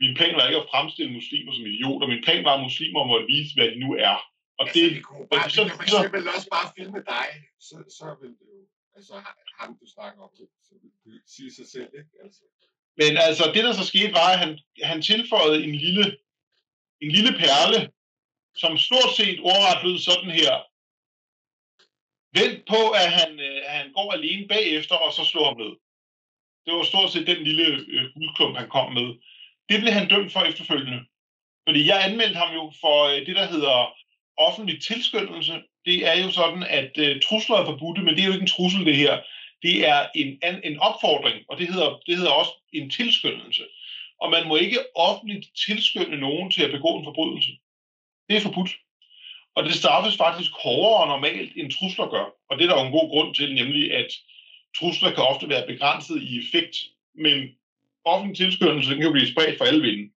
[SPEAKER 1] min plan var ikke at fremstille muslimer som idioter, min plan var, at muslimer måtte vise, hvad de nu er. Og
[SPEAKER 2] altså, vi kunne for eksempel også bare filme dig, så vil det jo, altså ham du snakker om, så vil det sige sig selv, ikke? Altså.
[SPEAKER 1] Men altså, det der så skete, var, at han tilføjede en lille perle, som stort set ordret lød sådan her. Vent på, at han går alene bagefter, og så slår ham ned. Det var stort set den lille guldklump, han kom med. Det blev han dømt for efterfølgende. Fordi jeg anmeldte ham jo for det, der hedder offentlig tilskyndelse. Det er jo sådan, at trusler er forbudte, men det er jo ikke en trussel, det her. Det er en opfordring, og det hedder også en tilskyndelse. Og man må ikke offentligt tilskynde nogen til at begå en forbrydelse. Det er forbudt. Og det straffes faktisk hårdere normalt, end trusler gør. Og det er der jo en god grund til, nemlig at trusler kan ofte være begrænset i effekt, men offentlig tilskyndelse kan jo blive spredt for alle vinde.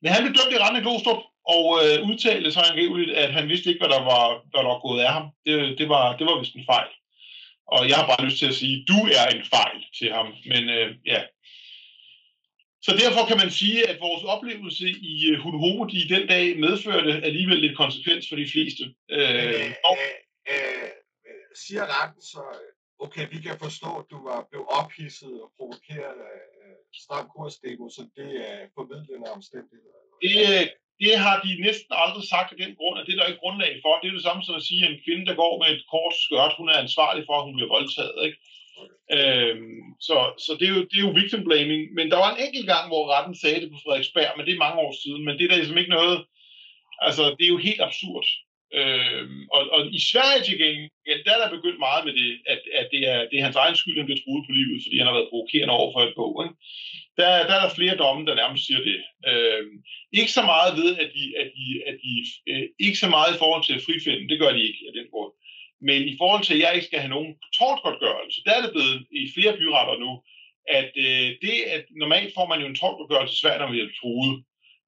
[SPEAKER 1] Men han blev dømt i Retten i Glostrup, og udtalte sig angiveligt, at han vidste ikke, hvad der var gået af ham. Det var vist en fejl. Og jeg har bare lyst til at sige, du er en fejl til ham. Men ja. Så derfor kan man sige, at vores oplevelse i Hunhomodi den dag medførte alligevel lidt konsekvens for de fleste.
[SPEAKER 2] Siger retten så, okay, vi kan forstå, at du var blevet ophidset og provokeret af Stram Kurs-demo, så det er formidlende omstændigheder?
[SPEAKER 1] Det har de næsten aldrig sagt af den grund, at det er der ikke grundlag for. Det er det samme som at sige, at en kvinde, der går med et kors skørt, hun er ansvarlig for, at hun bliver voldtaget, ikke? Så det er jo victim blaming. Men der var en enkelt gang, hvor retten sagde det på Frederiksberg, men det er mange år siden. Men det er der ligesom ikke noget. Altså, det er jo helt absurd. Og i Sverige til gengæld, der er der begyndt meget med det, at det er hans egen skyld, han bliver truet på livet, fordi han har været provokerende over for et bog. Ikke? Der er der flere domme, der nærmest siger det. Ikke så meget ved, at de ikke så meget i forhold til at frifinde, det gør de ikke af den grund. Men i forhold til, at jeg ikke skal have nogen tortgodtgørelse, der er det blevet i flere byretter nu, at normalt får man jo en tortgodtgørelse svært, når man bliver truet.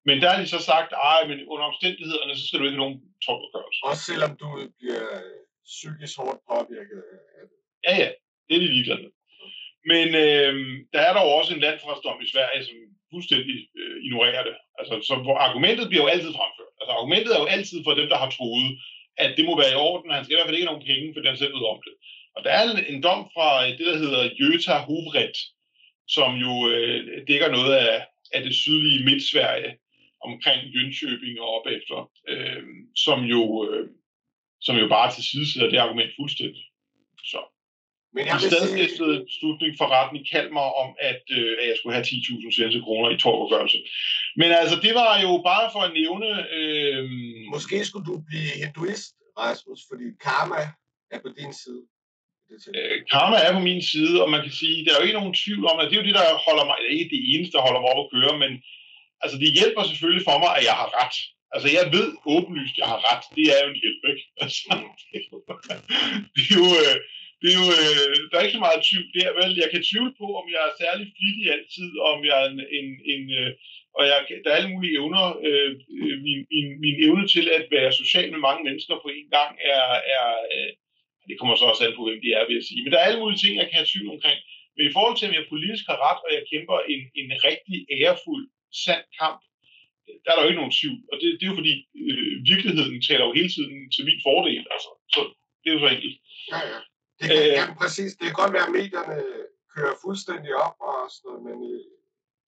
[SPEAKER 1] Men der har de så sagt, men under omstændighederne, så skal du ikke have nogen tortgodtgørelse.
[SPEAKER 2] Også selvom du bliver psykisk hårdt påvirket af det.
[SPEAKER 1] Ja, det er de ligeglade med. Men der er dog også en landsretsdom i Sverige, som fuldstændig ignorerer det. Altså, så hvor argumentet bliver jo altid fremført. Altså argumentet er jo altid for dem, der har troet, at det må være i orden. Han skal i hvert fald ikke have nogen penge, for den selv ved om det. Og der er en dom fra det, der hedder Göta hovrätt, som jo dækker noget af det sydlige Midt-Sverige, omkring Jönköping og op efter, som jo bare tilsidesætter det argument fuldstændig. Så. Men jeg stadfæstede slutning for retten i Kalmar om, at jeg skulle have 10.000 svenske kroner i tortgodtgørelse. Men altså, det var jo bare for at nævne...
[SPEAKER 2] Måske skulle du blive hinduist, Rasmus, fordi karma er på din side.
[SPEAKER 1] Karma er på min side, og man kan sige, der er jo ikke nogen tvivl om, at det er jo det, der holder mig, ikke det eneste, der holder mig op at køre, men altså, det hjælper selvfølgelig for mig, at jeg har ret. Altså, jeg ved åbenlyst, at jeg har ret. Det er jo en hjælp, ikke? Altså, det er jo, der er ikke så meget tvivl der, vel? Jeg kan tvivle på, om jeg er særlig flittig altid, om jeg er og der er alle mulige evner. Min evne til at være social med mange mennesker på en gang det kommer så også an på, hvem de er, vil jeg sige. Men der er alle mulige ting, jeg kan have tvivl omkring. Men i forhold til, om jeg politisk har ret, og jeg kæmper en rigtig ærefuld, sand kamp, der er der jo ikke nogen tvivl. Og det er jo fordi, virkeligheden taler jo hele tiden til min fordel. Altså. Så det er jo så enkelt.
[SPEAKER 2] Ja. Jamen, præcis. Det kan godt være, at medierne kører fuldstændig op og sådan noget, men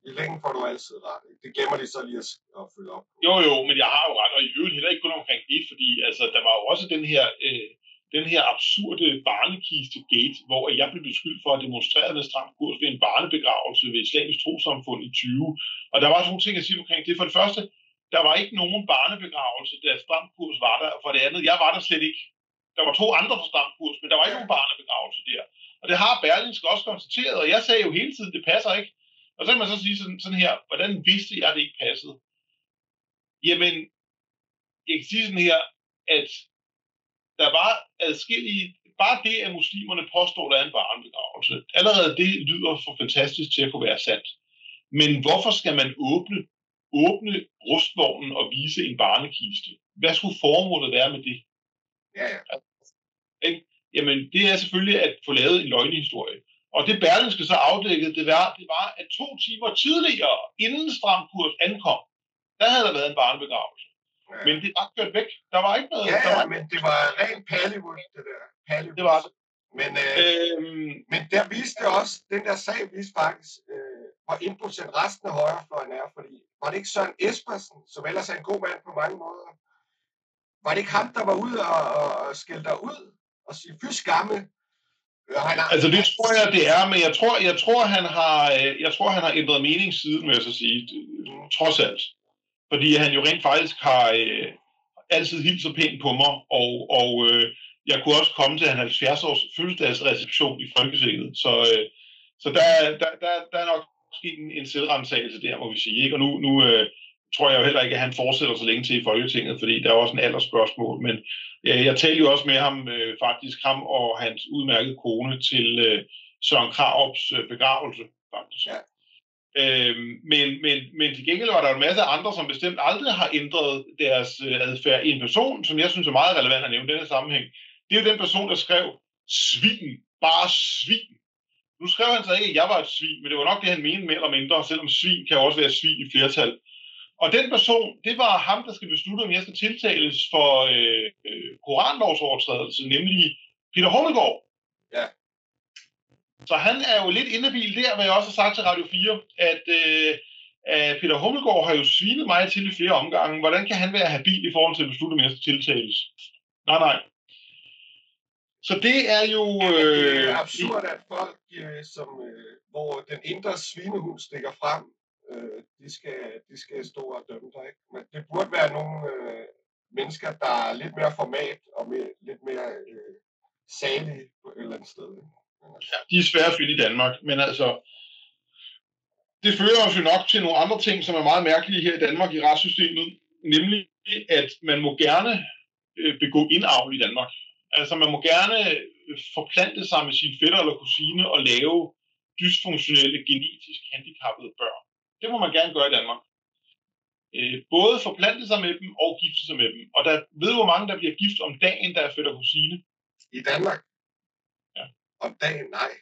[SPEAKER 2] i længden får du altid ret. Det glemmer de så lige at følge op.
[SPEAKER 1] Jo, men jeg har jo ret, og i øvrigt heller ikke kun omkring det, fordi altså, der var jo også den her absurde barnekiste-gate, hvor jeg blev beskyldt for at demonstrere med stram kurs ved en barnebegravelse ved Islamisk Trossamfund i 20. Og der var sådan nogle ting at sige omkring det. For det første, der var ikke nogen barnebegravelse, da stram kurs var der. Og for det andet, jeg var der slet ikke. Der var 2 andre fra stram kurs, men der var ikke nogen barnebegravelse der. Og det har Berlingske også konstateret, og jeg sagde jo hele tiden, det passer ikke. Og så kan man så sige sådan her, hvordan vidste jeg, at det ikke passede? Jamen, jeg kan sige sådan her, at der var adskillige, bare det, at muslimerne påstår, der er en barnebegravelse. Allerede det lyder for fantastisk til at kunne være sandt. Men hvorfor skal man åbne rustvognen og vise en barnekiste? Hvad skulle formålet være med det?
[SPEAKER 2] Ja.
[SPEAKER 1] Jamen, det er selvfølgelig at få lavet en løgnehistorie. Og det Berlingske så afdækkede, det var, at 2 timer tidligere, inden Stram Kurs ankom, der havde der været en barnebegravelse. Ja. Men det var kørt væk. Der var ikke noget.
[SPEAKER 2] Men det var rent Pallywood, det der. Pallywood.
[SPEAKER 1] Det var det.
[SPEAKER 2] Men der viste også, den der sag viste faktisk, hvor impotent resten af højrefløjen er, fordi var det ikke Søren Espersen, som ellers er en god mand på mange måder, var det ikke ham, der var ude og skældte dig ud og sige, fy skamme?
[SPEAKER 1] Altså det tror jeg, det er, men jeg tror, han har ændret mening siden, må jeg så sige, trods alt. Fordi han jo rent faktisk har altid hilst så pænt på mig, og jeg kunne også komme til en 70-års fødselsdagsreception i Folketinget. Så der er nok sket en selvrensagelse der, må vi sige. Ikke? Og nu tror jeg jo heller ikke, at han fortsætter så længe til i Folketinget, fordi der er også en aldersspørgsmål. Men jeg talte jo også med ham, faktisk ham og hans udmærkede kone til Søren Krarups begravelse, faktisk. Ja. Men til gengæld var der en masse andre, som bestemt aldrig har ændret deres adfærd. En person, som jeg synes er meget relevant at nævne i denne sammenhæng, det er jo den person, der skrev svin, bare svin. Nu skrev han så ikke, at jeg var et svin, men det var nok det, han mente mere eller mindre, selvom svin kan også være svin i flertal. Og den person, det var ham, der skal beslutte, om jeg skal tiltales for koranlovsovertrædelse, nemlig Peter Hummelgaard.
[SPEAKER 2] Ja.
[SPEAKER 1] Så han er jo lidt inhabil der, hvad jeg også har sagt til Radio 4, at Peter Hummelgaard har jo svinet mig til i flere omgange. Hvordan kan han være habil i forhold til at beslutte, om jeg skal tiltales? Nej. Så det er jo...
[SPEAKER 2] det er absurd, at folk, hvor den indre svinehund stikker frem, de skal stå og dømme dig, ikke? Men det burde være nogle mennesker, der er lidt mere format og lidt mere salige på et eller andet sted.
[SPEAKER 1] Ja, de er svære at finde i Danmark, men altså, det fører os jo nok til nogle andre ting, som er meget mærkelige her i Danmark i retssystemet, nemlig at man må gerne begå indavl i Danmark. Altså, man må gerne forplante sig med sin fætter eller kusine og lave dysfunktionelle, genetisk handicappede børn. Det må man gerne gøre i Danmark. Både forplante sig med dem og gifte sig med dem. Og der ved hvor mange, der bliver gift om dagen, der er fætter og kusine.
[SPEAKER 2] I Danmark?
[SPEAKER 1] Ja.
[SPEAKER 2] Om dagen? Nej.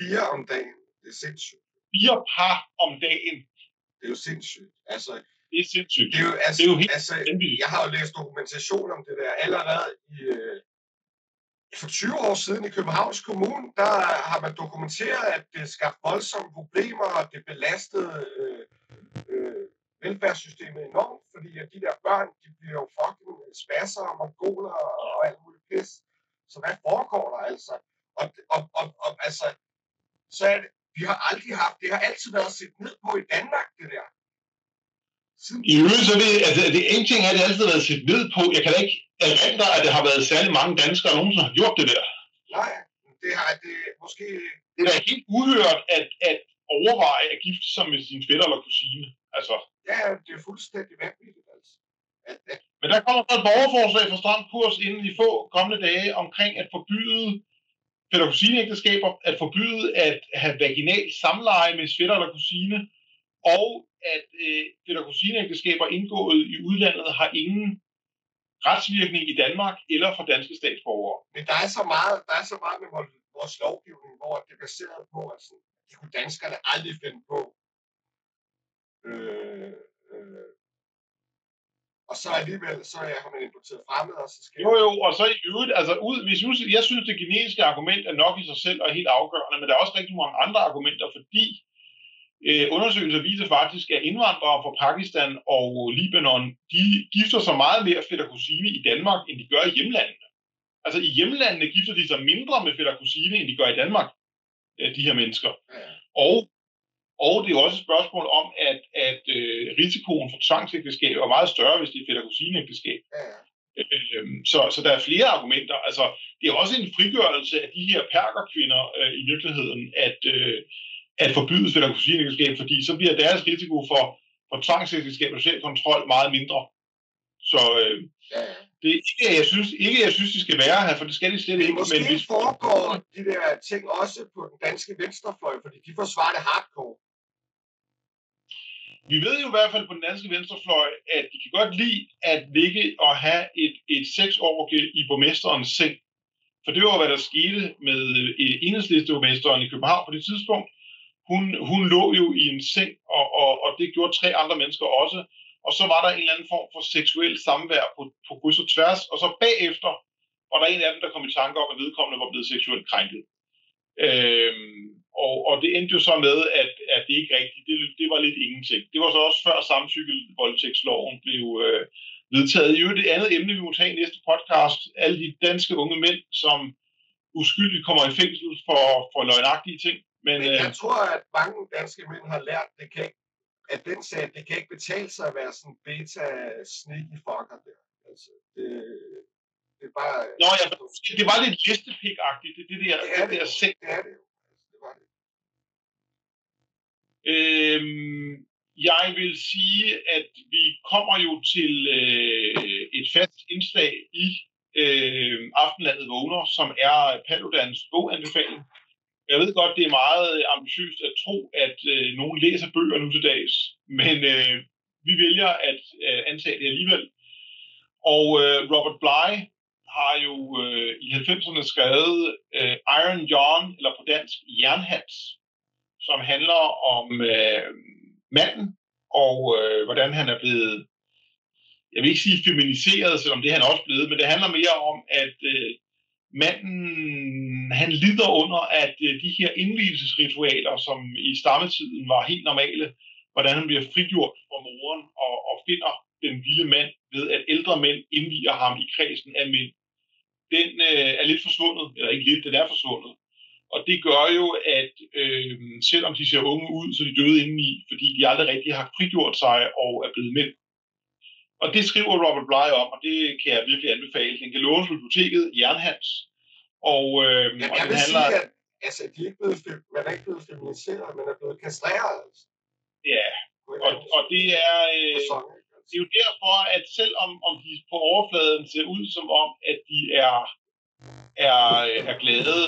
[SPEAKER 2] 4 om dagen. Det er sindssygt.
[SPEAKER 1] 4 par om dagen.
[SPEAKER 2] Det er jo sindssygt. Altså,
[SPEAKER 1] det er sindssygt.
[SPEAKER 2] Det er jo helt jeg har jo læst dokumentation om det der allerede for 20 år siden i Københavns Kommune, der har man dokumenteret, at det skabte voldsomme problemer, og det belastede velfærdssystemet enormt, fordi at de der børn, de bliver jo fucking spasser og mongoler og alt muligt pis. Så hvad foregår der altså? Og altså, så er det, vi har aldrig haft, det har altid været set ned på i Danmark, det der.
[SPEAKER 1] I øvrigt så det en ting er, det altid været set ned på. Jeg kan da ikke, erindre, at det har været særlig mange danskere, der nogensinde har gjort det der.
[SPEAKER 2] Nej, det har det måske...
[SPEAKER 1] Det er da helt uhørt at overveje at gifte sig med sin fætter eller kusine. Altså.
[SPEAKER 2] Ja, det er fuldstændig vanvittigt, altså.
[SPEAKER 1] Men der kommer et borgerforslag fra Stram Kurs inden de få kommende dage omkring at forbyde fætter- og kusineægteskaber, at forbyde at have vaginal samleje med fætter eller kusine, og at fætter- og kusineægteskaber indgået i udlandet har ingen retsvirkning i Danmark eller for danske statsborgere.
[SPEAKER 2] Men der er så meget med vores lovgivning, hvor det er baseret på, at det kunne danskerne aldrig finde på. Og så alligevel, har man importeret fremmed, og så skal...
[SPEAKER 1] Jo, og så i øvrigt, altså jeg synes, det genetiske argument er nok i sig selv og er helt afgørende, men der er også rigtig mange andre argumenter, fordi undersøgelser viser faktisk, at indvandrere fra Pakistan og Libanon, de gifter sig meget mere fætter og kusine i Danmark, end de gør i hjemlandene. Altså i hjemlandene gifter de sig mindre med fætter og kusine, end de gør i Danmark, de her mennesker. Og det er også et spørgsmål om, at risikoen for tvangsægteskab er meget større, hvis det er fætter- og kusineægteskab. Så der er flere argumenter. Altså, det er også en frigørelse af de her perkerkvinder i virkeligheden, at forbyde fætter- og kusineægteskab, fordi så bliver deres risiko for tvangsægteskab og social kontrol meget mindre. Så det er ikke, jeg synes, de skal være her, for det skal de slet ikke.
[SPEAKER 2] Måske foregår de der ting også på den danske venstrefløj, fordi de forsvarer det hardcore.
[SPEAKER 1] Vi ved jo i hvert fald på den danske venstrefløj, at de kan godt lide at ligge og have et sexorgie i borgmesterens seng. For det var, hvad der skete med enhedslisteborgmesteren i København på det tidspunkt. Hun lå jo i en seng, og det gjorde 3 andre mennesker også. Og så var der en eller anden form for seksuel samvær på kryds og tværs. Og så bagefter var der en af dem, der kom i tanke om, at vedkommende var blevet seksuelt krænket. Og det endte jo så med, at det ikke rigtigt, det var lidt ingenting. Det var så også før samtykkevoldtægtsloven blev vedtaget. I øvrigt det andet emne, vi må tage i næste podcast, alle de danske unge mænd, som uskyldigt kommer i fængsel for løgnagtige ting. Men
[SPEAKER 2] jeg tror, at mange danske mænd har lært, at den sag, det kan ikke betale sig at være sådan beta-sneaky fucker der. Altså, det er bare...
[SPEAKER 1] Nå ja, det var lidt listepik-agtigt, det der.
[SPEAKER 2] Det er det jo. Det er det jo. Det var det.
[SPEAKER 1] Jeg vil sige, at vi kommer jo til et fast indslag i Aftenlandet Vågner, som er Paludans boganbefaling. Jeg ved godt, det er meget ambitiøst at tro, at nogen læser bøger nu til dags, men vi vælger at antage det alligevel. Og Robert Bly har jo i 90'erne skrevet Iron John, eller på dansk Jernhans, som handler om manden, og hvordan han er blevet, jeg vil ikke sige feminiseret, selvom det er han også blevet, men det handler mere om, at manden, han lider under, at de her indvielsesritualer, som i stammetiden var helt normale, hvordan han bliver frigjort fra moren og finder den vilde mand ved, at ældre mænd indviger ham i kredsen af mænd. Den er lidt forsvundet, eller ikke lidt, den er forsvundet. Og det gør jo, at selvom de ser unge ud, så er de døde indeni, fordi de aldrig rigtig har frigjort sig og er blevet mænd. Og det skriver Robert Bly om, og det kan jeg virkelig anbefale. Den kan lånes på biblioteket, Jernhans. Og
[SPEAKER 2] jeg vil sige, at altså, man er ikke blevet feminiseret, man er blevet kastreret. Altså.
[SPEAKER 1] Ja, og det er... det er jo derfor, at selvom de på overfladen ser ud som om, at de er glade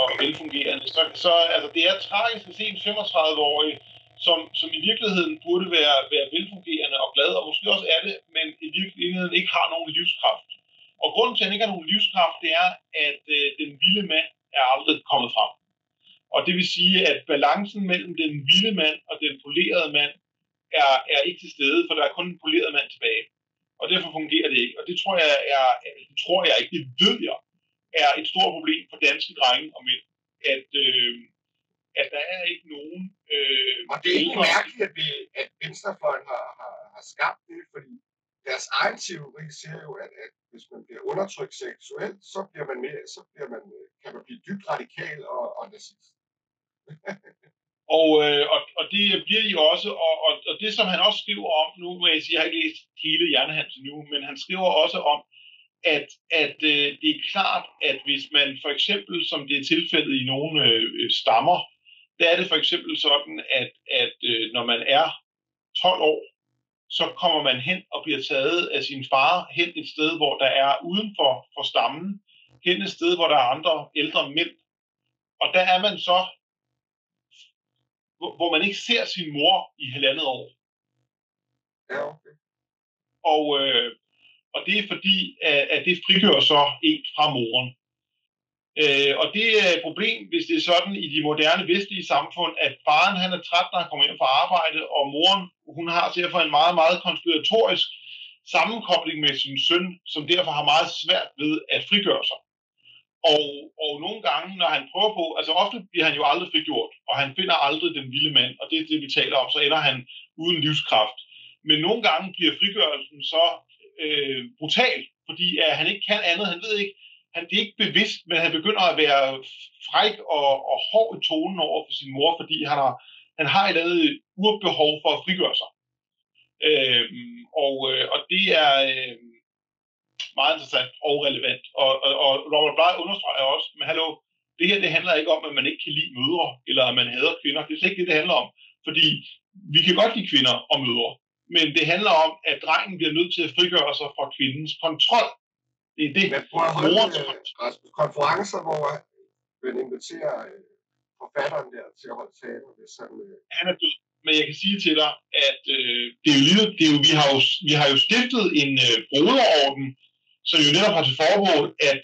[SPEAKER 1] og velfungerende, så altså, det er tragisk at se en 35-årig, som i virkeligheden burde være velfungerende og glad, og måske også er det, men i virkeligheden ikke har nogen livskraft. Og grunden til, at han ikke har nogen livskraft, det er, at den vilde mand er aldrig kommet frem. Og det vil sige, at balancen mellem den vilde mand og den polerede mand er ikke til stede, for der er kun en poleret mand tilbage. Og derfor fungerer det ikke. Og det tror jeg ikke, det ved jeg, er et stort problem for danske drenge og mænd, at der er ikke nogen...
[SPEAKER 2] og det er ikke mærkeligt, at venstrefløjen har skabt det, fordi deres egen teori siger jo, at hvis man bliver undertrykt seksuelt, så kan man blive dybt radikal og nazist.
[SPEAKER 1] Og det bliver de også, og det som han også skriver om, nu må jeg sige, jeg har ikke læst hele Jernhans nu, men han skriver også om, at det er klart, at hvis man for eksempel, som det er tilfældet i nogle stammer, der er det for eksempel sådan, at når man er 12 år, så kommer man hen og bliver taget af sin far hen et sted, hvor der er uden for stammen, hen et sted, hvor der er andre ældre mænd. Og der er man så, hvor man ikke ser sin mor i 1,5 år.
[SPEAKER 2] Ja, okay.
[SPEAKER 1] Og det er fordi, at det frigør så en fra moren. Og det er et problem, hvis det er sådan i de moderne vestlige samfund, at faren han er træt, når han kommer hjem fra arbejde, og moren hun har derfor en meget, meget konspiratorisk sammenkobling med sin søn, som derfor har meget svært ved at frigøre sig. Og nogle gange, når han prøver på, altså ofte bliver han jo aldrig frigjort, og han finder aldrig den vilde mand, og det er det, vi taler om, så ender han uden livskraft. Men nogle gange bliver frigørelsen så brutal, fordi han ikke kan andet, han ved ikke, det er ikke bevidst, men han begynder at være fræk og hård i tonen over for sin mor, fordi han har et eller andet urbehov for at frigøre sig. Og det er meget interessant og relevant. Og Robert Bly understreger også, men hallo, det her det handler ikke om, at man ikke kan lide mødre, eller at man hader kvinder. Det er slet ikke det, det handler om. Fordi vi kan godt lide kvinder og mødre, men det handler om, at drengen bliver nødt til at frigøre sig fra kvindens kontrol. Det er det.
[SPEAKER 2] Men prøv at holde konferencer, hvor man inviterer forfatteren der til at holde taler.
[SPEAKER 1] Han er død. Men jeg kan sige til dig, at vi har jo stiftet en broderorden, som jo netop har til formål at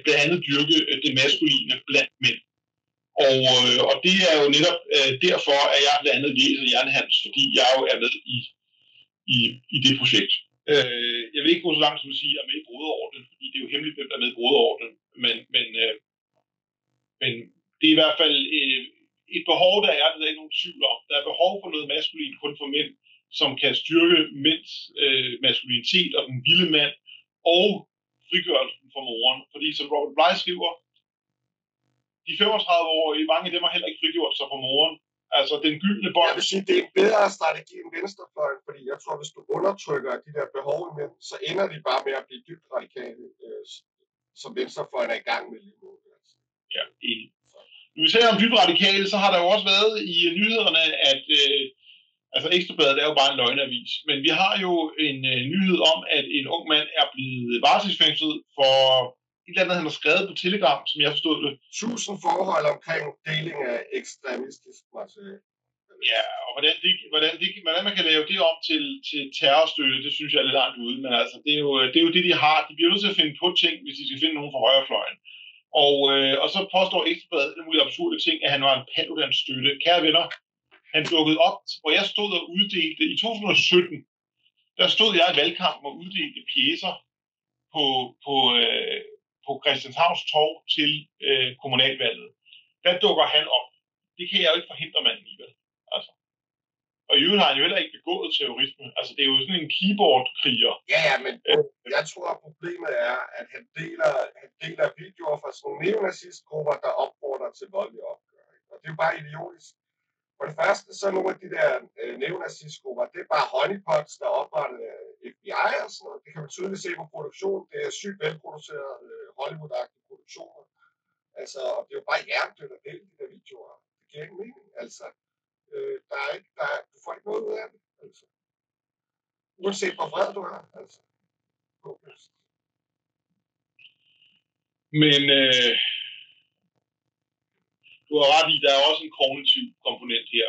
[SPEAKER 1] blandt andet dyrke det maskuline blandt mænd. Og det er jo netop derfor, at jeg blandt andet læser Jernhans, fordi jeg jo er med i det projekt. Jeg vil ikke gå så langt som at sige, at jeg er med i broderordenen, fordi det er jo hemmeligt, hvem der er med i broderordenen. Men det er i hvert fald et behov, der er ikke nogen tvivl om. Der er behov for noget maskulin kun for mænd, som kan styrke mænds maskulinitet og den vilde mand, og frigørelsen for moren. Fordi som Robert Bly skriver, de 35-årige, mange af dem har heller ikke frigjort sig fra moren. Altså den gyldne bånd.
[SPEAKER 2] Jeg vil sige, det er en bedre strategi end venstrefløjen, fordi jeg tror, hvis du undertrykker de der behov imellem, så ender de bare med at blive dybt radikale, som venstrefløjen er i gang med lige nu.
[SPEAKER 1] Ja, enig. Når vi taler om dybt radikale, så har der jo også været i nyhederne, at altså Ekstrabladet er jo bare en løgnavis, men vi har jo en nyhed om, at en ung mand er blevet varetægtsfængslet for et eller andet, han har skrevet på Telegram, som jeg forstod det.
[SPEAKER 2] 1000 forhold omkring deling af ekstremistisk materiale.
[SPEAKER 1] Ja, og hvordan man kan lave det om til terrorstøtte, det synes jeg er lidt langt ude, men altså, det er jo det, de har. De bliver nødt til at finde på ting, hvis de skal finde nogen fra højrefløjen. Og så påstår Ekstrabladet en mulig absurde ting, at han var en Paludan støtte. Kære venner, han dukkede op, hvor jeg stod og uddelte i 2017. Der stod jeg i valgkampen og uddelte pjecer på Christianshavns Torv til kommunalvalget. Der dukker han op. Det kan jeg jo ikke forhindre manden i, vel? Altså. Og i øvrigt har han jo heller ikke begået terrorisme. Altså, det er jo sådan en keyboard-kriger.
[SPEAKER 2] Ja, men jeg tror, at problemet er, at han deler videoer fra sådan nogle neonazistgrupper, der opfordrer til voldelig opgør. Og det er jo bare idiotisk. For det første, så er nogle af de der neonazistgrupper, det er bare honeypots, der er oprettet af FBI og sådan noget. Det kan man tydeligt se på produktion. Det er sygt velproduceret Hollywood-agtige produktioner. Altså, og det er jo bare hjernedødt at dele de der videoer. Det giver ikke mening, altså. Du får ikke noget ud af det, altså. Uanset hvor vred du er, altså.
[SPEAKER 1] Men du har ret i, der er også en kognitiv komponent her,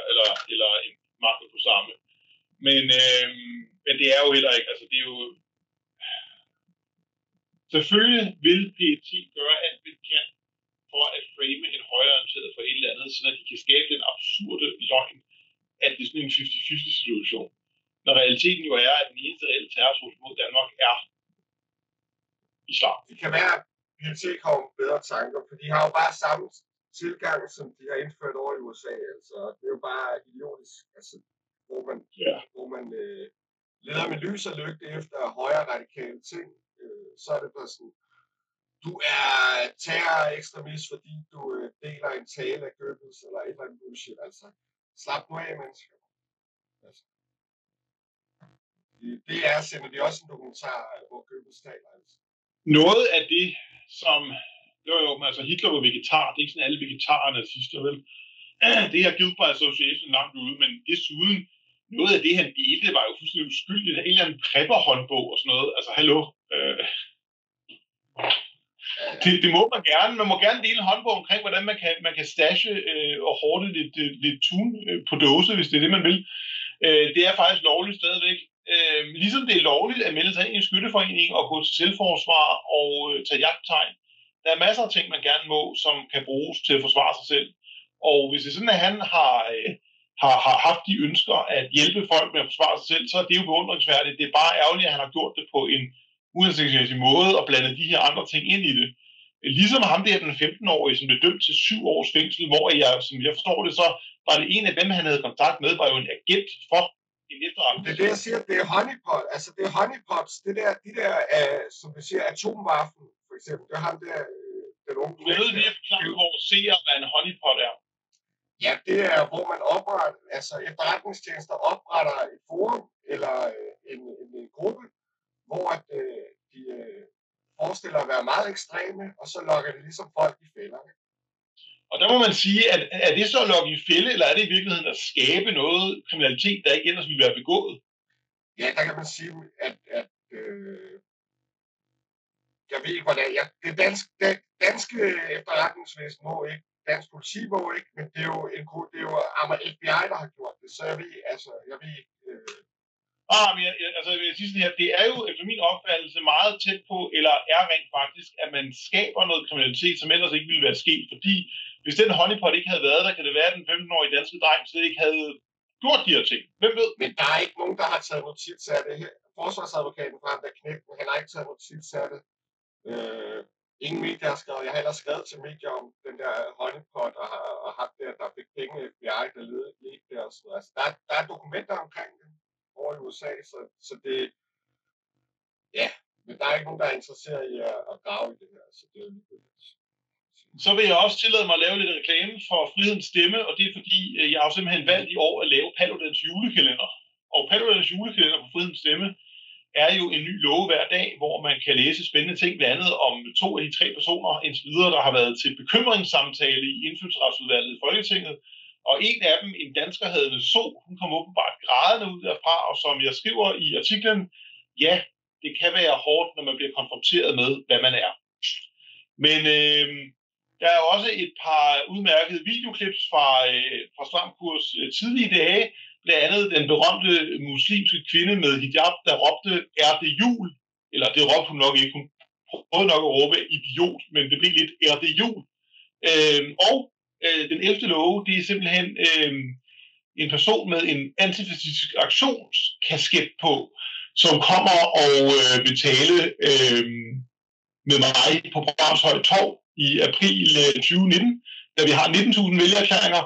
[SPEAKER 1] eller en mangel på samme. Men det er jo heller ikke, altså det er jo... Selvfølgelig vil PET gøre alt, hvad de kan, for at frame en højreorienteret for et eller andet, så de kan skabe den absurde løgn, at det er sådan en 50-50 situation. Når realiteten jo er, at den eneste reelle terrortrussel mod Danmark er islam.
[SPEAKER 2] Det kan være, at PET kommer bedre tanker, for de har jo bare samme tilgang, som de har indført over i USA. Altså, det er jo bare idiotisk, altså, hvor man leder med lys og lygte efter højre radikale ting. Så er det bare sådan, du er terrorekstremist, fordi du deler en tale af Goebbels eller et eller andet bullshit. Altså, slap nu af, mennesker. Altså. Det er simpelthen også en dokumentar, hvor Goebbels taler. Altså.
[SPEAKER 1] noget af det, som... altså Hitler var vegetar, det er ikke sådan alle vegetarer og nazister, vel? Det her Guilt by Association langt ude, men desuden, noget af det, han delte, var jo fuldstændig uskyldigt. En eller anden prepperhåndbog og sådan noget. Altså, hallo. Det må man gerne. Man må gerne dele en håndbog omkring, hvordan man kan stashe og hårde lidt tun på dåse, hvis det er det, man vil. Det er faktisk lovligt stadigvæk. Ligesom det er lovligt at melde sig ind i en skytteforening og gå til selvforsvar og tage jagttegn. Der er masser af ting, man gerne må, som kan bruges til at forsvare sig selv. Og hvis det er sådan, at han har haft de ønsker at hjælpe folk med at forsvare sig selv, så er det jo beundringsværdigt. Det er bare ærgerligt, at han har gjort det på en uhensigtsmæssig måde og blandet de her andre ting ind i det. Ligesom ham der, den 15-årige, som blev dømt til 7 års fængsel, hvor som jeg forstår det, så var det en af dem, han havde kontakt med, var jo en agent for en efterretning.
[SPEAKER 2] Det er det, jeg siger, det er honeypot. Altså, det er honeypots, de der som vi siger, atomvaffen, for eksempel. Det er ham der, den unge.
[SPEAKER 1] Du er nødt til at forklare, hvor ser, hvad en honeypot er.
[SPEAKER 2] Ja, det er, hvor man opretter, altså efterretningstjenester opretter et forum, eller en gruppe, hvor de forestiller at være meget ekstreme, og så lokker de ligesom folk i fælderne.
[SPEAKER 1] Og der må man sige, at er det så at lokke i fælde, eller er det i virkeligheden at skabe noget kriminalitet, der ikke ellers ville være begået?
[SPEAKER 2] Ja, der kan man sige, at jeg ved ikke, hvordan det danske efterretningsvæsen må ikke, dansk politi må ikke, men det er jo FBI, der har gjort det, så jeg ved ikke,
[SPEAKER 1] Men jeg vil sige sådan her, det er jo efter min opfattelse meget tæt på, eller er rent faktisk, at man skaber noget kriminalitet, som ellers ikke ville være sket, fordi hvis den honeypot ikke havde været der, kan det være, at den 15-årige danske dreng slet ikke havde gjort de her ting. Hvem ved?
[SPEAKER 2] Men der er ikke nogen, der har taget notits af det her. Forsvarsadvokaten fra ham, der knægte, han har ikke taget notits af det. Ingen medier har skrevet. Jeg har ellers skrevet til medier om den der honeypot og haft der fik penge i FBI, der ledte der og sådan noget. Altså, der er dokumenter omkring det over i USA, så det, ja, men der er ikke nogen, der er interesseret i at grave i det her, så det er jo lidt.
[SPEAKER 1] Så vil jeg også tillade mig at lave lidt reklame for Frihedens Stemme, og det er fordi, jeg har simpelthen valgt i år at lave Paludans julekalender. Og Paludans julekalender på Frihedens Stemme er jo en ny love hver dag, hvor man kan læse spændende ting, blandt andet om 2 af de 3 personer indtil videre, der har været til bekymringssamtale i Indfødsretsudvalget i Folketinget. Og en af dem, en dansker, hedder So, hun kom åbenbart grædende ud derfra, og som jeg skriver i artiklen, ja, det kan være hårdt, når man bliver konfronteret med, hvad man er. Men der er også et par udmærkede videoklips fra Stram Kurs tidlige dage, blandt andet den berømte muslimske kvinde med hijab, der råbte, er det jul? Eller det råbte hun nok ikke, hun prøvede nok at råbe idiot, men det blev lidt, er det jul? Og den 11. love, det er simpelthen en person med en antifascistisk aktionskasket på, som kommer og vil tale med mig på Bramshøj Torv i april 2019, da vi har 19.000 vælgererklæringer,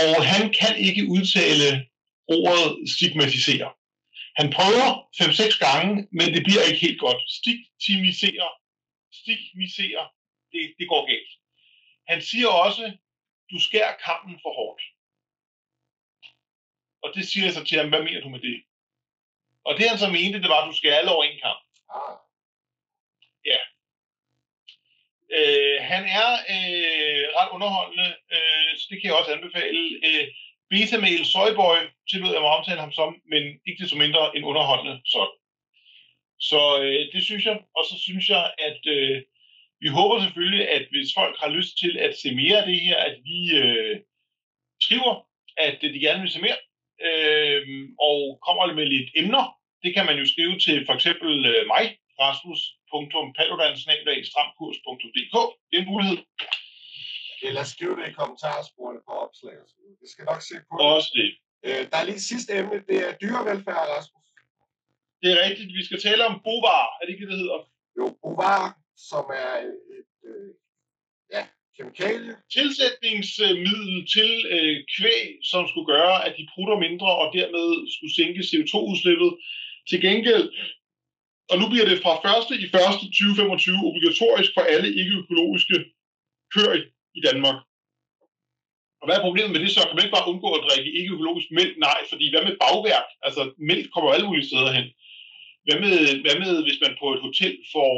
[SPEAKER 1] og han kan ikke udtale ordet stigmatisere. Han prøver 5-6 gange, men det bliver ikke helt godt. Stigmatisere, det går galt. Han siger også, du skærer kampen for hårdt. Og det siger jeg så til ham, hvad mener du med det? Og det han så mente, det var, at du skærer alle over en kamp. Ja. Han er ret underholdende, så det kan jeg også anbefale. Betamail Soyboy tillod jeg mig at omtale ham som, men ikke desto mindre en underholdende sådan. Så det synes jeg, og så synes jeg, at vi håber selvfølgelig, at hvis folk har lyst til at se mere af det her, at vi skriver, at de gerne vil se mere, og kommer med lidt emner. Det kan man jo skrive til for eksempel mig, rasmus.paludan@stramkurs.dk. Det er en mulighed.
[SPEAKER 2] Eller skriv det i kommentarsporene på opslag. Det skal nok se på.
[SPEAKER 1] Også det.
[SPEAKER 2] Der er lige sidste emne, det er dyrevelfærd, Rasmus.
[SPEAKER 1] Det er rigtigt. Vi skal tale om bovar. Er det ikke det hedder?
[SPEAKER 2] Jo, bovar, som er et kemikalie.
[SPEAKER 1] Tilsætningsmiddel til kvæg, som skulle gøre, at de prutter mindre og dermed skulle sænke CO2-udslippet. Til gengæld, og nu bliver det fra 1.1.2025 obligatorisk for alle ikke-økologiske køer i Danmark. Og hvad er problemet med det så? Kan man ikke bare undgå at drikke ikke-økologisk mælk? Nej, fordi hvad med bagværk? Altså, mælk kommer alle mulige steder hen. hvad med, hvis man på et hotel får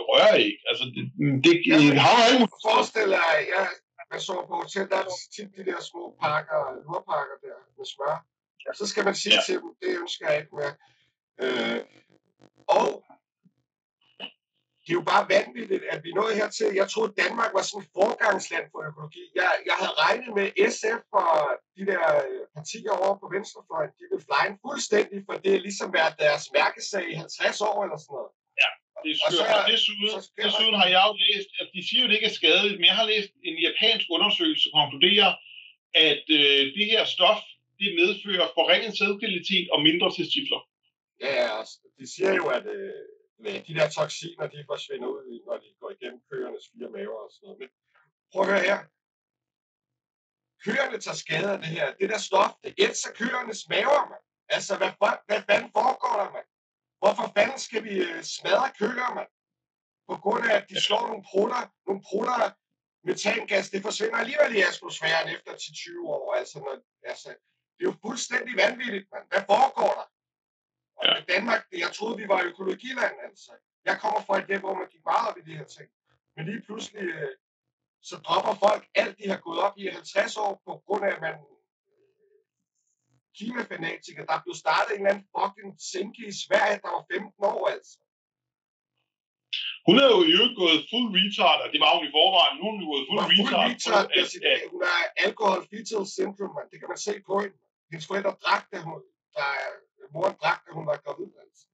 [SPEAKER 1] røræg? Altså, det har jo ikke...
[SPEAKER 2] Forestil dig, jeg så på hotel, der er tit de der små pakker, lurpakker der med smør. Så skal man sige til dem, det ønsker jeg ikke mere. Og det er jo bare vanvittigt, at vi nåede hertil. Jeg troede, Danmark var sådan et forgangsland for økologi. Jeg havde regnet med SF og de der partier over på venstrefløjen, de ville flyne fuldstændig, for det er ligesom været deres mærkesag i 50 år eller sådan noget.
[SPEAKER 1] Ja, det er skørt. Og desuden har jeg jo læst, at de siger jo, det ikke er skadeligt, men jeg har læst en japansk undersøgelse, der konkluderer, at det her stof, det medfører forringet sædkvalitet og mindre testikler.
[SPEAKER 2] Ja, de siger jo, at de der toksiner, de forsvinder ud, når de går igennem køernes 4 maver og sådan noget. Men prøv at høre her. Køerne tager skade af det her. Det der stof, det ætser køernes maver, man. Altså, hvad fanden foregår der, man? Hvorfor fanden skal vi smadre køer, man? På grund af, at de slår nogle prutter metangas, det forsvinder alligevel i atmosfæren efter 10-20 år. Altså, det er jo fuldstændig vanvittigt, man. Hvad foregår der? Og med Danmark, jeg troede, vi var økologiland, altså. Jeg kommer fra et hjem, hvor man gik meget op i de her ting. Men lige pludselig, så dropper folk alt, de har gået op i 50 år, på grund af, at man klimafanatikere, der blev startet en eller anden fucking sinke i Sverige, der var 15 år, altså.
[SPEAKER 1] Hun er jo i øvrigt gået full retard, og det var hun i forvejen. Nu er hun gået full retard.
[SPEAKER 2] Hun har alkohol fetal syndrome, man. Det kan man se på hende. Hendes forældre drak, moren drak, da hun var gravid, altså.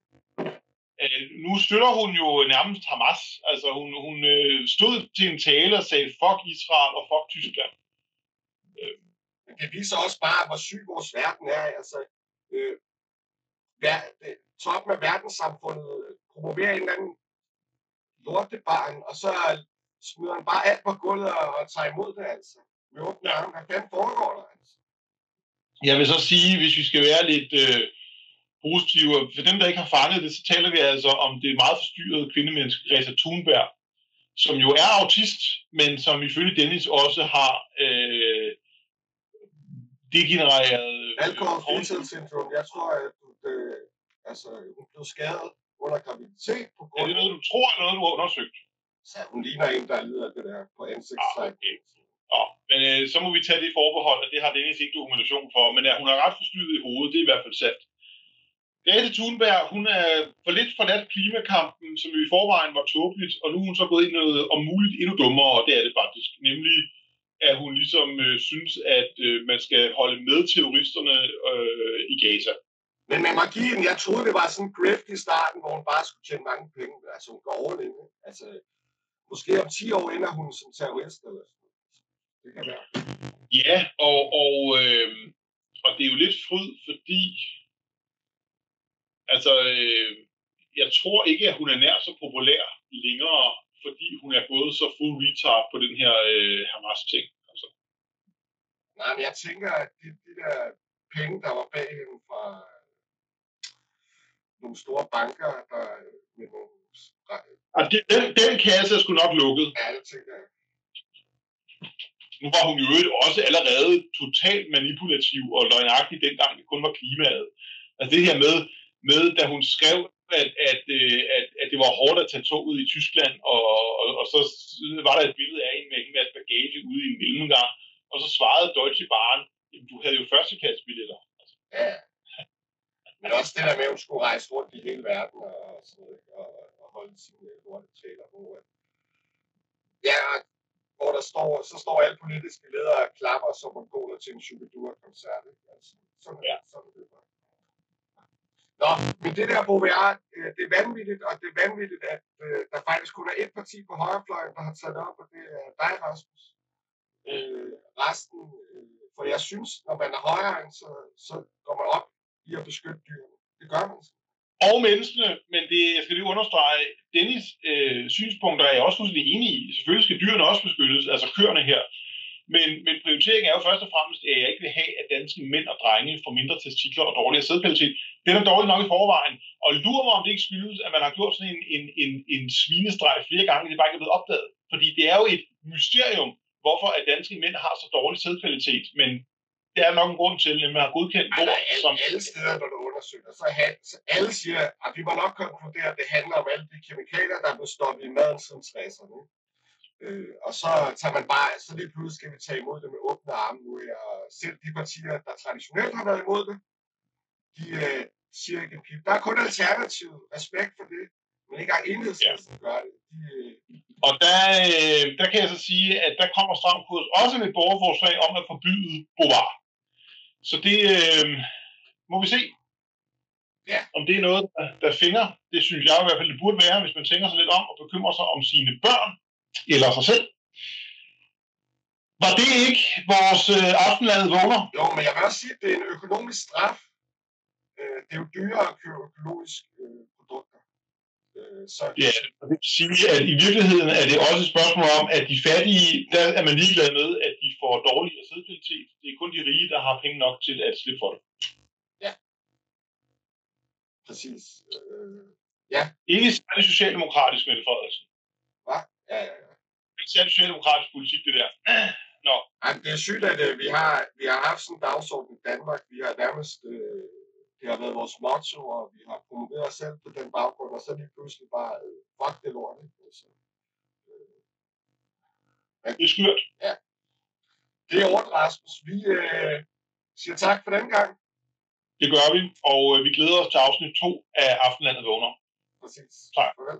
[SPEAKER 1] Nu støtter hun jo nærmest Hamas. Altså, hun stod til en tale og sagde, fuck Israel og fuck Tyskland.
[SPEAKER 2] Men det viser også bare, hvor syg vores verden er. Altså, toppen af verdenssamfundet promoverer en eller anden lortebarn, og så smider han bare alt på gulvet og tager imod det, altså. Med åbne arme. Hvad fanden foregår der, altså?
[SPEAKER 1] Jeg vil så sige, hvis vi skal være lidt positive, for dem, der ikke har fanget det, så taler vi altså om det meget forstyrrede kvindemenneske Greta Thunberg, som jo er autist, men som ifølge Dennis også har degenereret...
[SPEAKER 2] Alkohol fetal syndrome. Jeg tror, at hun blev skadet under graviditet på grund af...
[SPEAKER 1] Er det noget, du tror, eller noget, du har undersøgt?
[SPEAKER 2] Så hun ligner en, der lider af det der på ansigtstræk.
[SPEAKER 1] Okay. Ja, men så må vi tage det forbehold, og det har Dennis ikke dokumentation for, men hun er ret forstyrret i hovedet, det er i hvert fald sandt. Greta Thunberg, hun er for lidt forladt klimakampen, som i forvejen var tåbeligt, og nu er hun så gået ind i noget om muligt endnu dummere, og det er det faktisk. Nemlig, at hun ligesom synes, at man skal holde med terroristerne i Gaza.
[SPEAKER 2] Men med magien, jeg troede, det var sådan en grift i starten, hvor hun bare skulle tjene mange penge. Altså, hun går all in. Altså, måske om 10 år ender hun som terrorist eller sådan. Det kan være.
[SPEAKER 1] Ja, og det er jo lidt fryd, fordi altså, jeg tror ikke, at hun er nær så populær længere, fordi hun er gået så full retard på den her Hamas-ting. Altså.
[SPEAKER 2] Nej, men jeg tænker, at de der penge, der var bag hende fra nogle store banker, der med nogle...
[SPEAKER 1] Den kasse er sgu nok lukket.
[SPEAKER 2] Ja, det tænker jeg.
[SPEAKER 1] Nu var hun jo også allerede totalt manipulativ og løgnagtig, dengang det kun var klimaet. Altså det her med da hun skrev, at det var hårdt at tage toget i Tyskland, og så var der et billede af en med en masse bagage ude i en mellemgang, og så svarede Deutsche Bahn, du havde jo førsteklassebilletter. Altså.
[SPEAKER 2] Ja. Men også det der med, at hun skulle rejse rundt i hele verden og holde sine lortetaler på. Ja, hvor der står alle politiske ledere og klapper som mongoler til en Shubidua-koncert. Altså, sådan det bare. Nå, men det der BOVR, det er vanvittigt, og det er vanvittigt, at der faktisk kun er et parti på højrefløjen, der har taget op, og det er dig, Rasmus. Resten, for jeg synes, når man er højere, så går man op i at beskytte dyrene. Det gør man.
[SPEAKER 1] Og menneskene, men jeg skal lige understrege, Dennis synspunkter er jeg også fuldstændig enig i. Selvfølgelig skal dyrene også beskyttes, altså køerne her. Men prioriteringen er jo først og fremmest, at jeg ikke vil have, at danske mænd og drenge får mindre testikler og dårligere sædkvalitet. Den er dårlig nok i forvejen. Og lurer mig, om det ikke skyldes, at man har gjort sådan en svinestreg flere gange, det bare ikke er blevet opdaget. Fordi det er jo et mysterium, hvorfor at danske mænd har så dårlig sædkvalitet. Men det er nok en grund til, at man har godkendt lort, som...
[SPEAKER 2] Alle steder, når du undersøger, så alle siger, at vi må nok konkludere, at det handler om alle de kemikalier, der er blevet stoppet i maden siden 60'erne. Og så tager man bare, så lige pludselig skal vi tage imod det med åbne arme nu. Og selv de partier, der traditionelt har været imod det, de siger ikke en pip. Der er kun alternativ respekt for det, men ikke engang Enhedslisten gør det.
[SPEAKER 1] Og der kan jeg så sige, at der kommer Stram Kurs også med et borgerforslag om at forbyde Bovar. Så det må vi se.
[SPEAKER 2] Ja.
[SPEAKER 1] Om det er noget, der finder. Det synes jeg i hvert fald, det burde være, hvis man tænker sig lidt om og bekymrer sig om sine børn eller sig selv. Var det ikke vores aftenladet vågner?
[SPEAKER 2] Jo, men jeg vil også sige, at det er en økonomisk straf. Det er jo dyrere at købe økologiske produkter. Så...
[SPEAKER 1] Ja, det vil sige, at i virkeligheden er det også et spørgsmål om, at de fattige, der er man ligeglad med, at de får dårligere sædkvalitet. Det er kun de rige, der har penge nok til at slippe for det.
[SPEAKER 2] Ja. Præcis. Ja.
[SPEAKER 1] Ikke særlig socialdemokratisk, Mette Frederiksen.
[SPEAKER 2] Hvad? Ja.
[SPEAKER 1] Ikke særlig socialdemokratisk politik, det der. Nå.
[SPEAKER 2] Ej, det er sygt, at vi har haft sådan en dagsorden i Danmark. Vi har nærmest... det har været vores motto, og vi har promoveret os selv på den baggrund, og så lige pludselig bare fuck det lort. Så,
[SPEAKER 1] det er skørt.
[SPEAKER 2] Ja. Det er ordentligt, Rasmus. Vi siger tak for den gang.
[SPEAKER 1] Det gør vi, og vi glæder os til afsnit 2 af Aftenlandet Vågner.
[SPEAKER 2] Præcis.
[SPEAKER 1] Tak.
[SPEAKER 2] Farvel.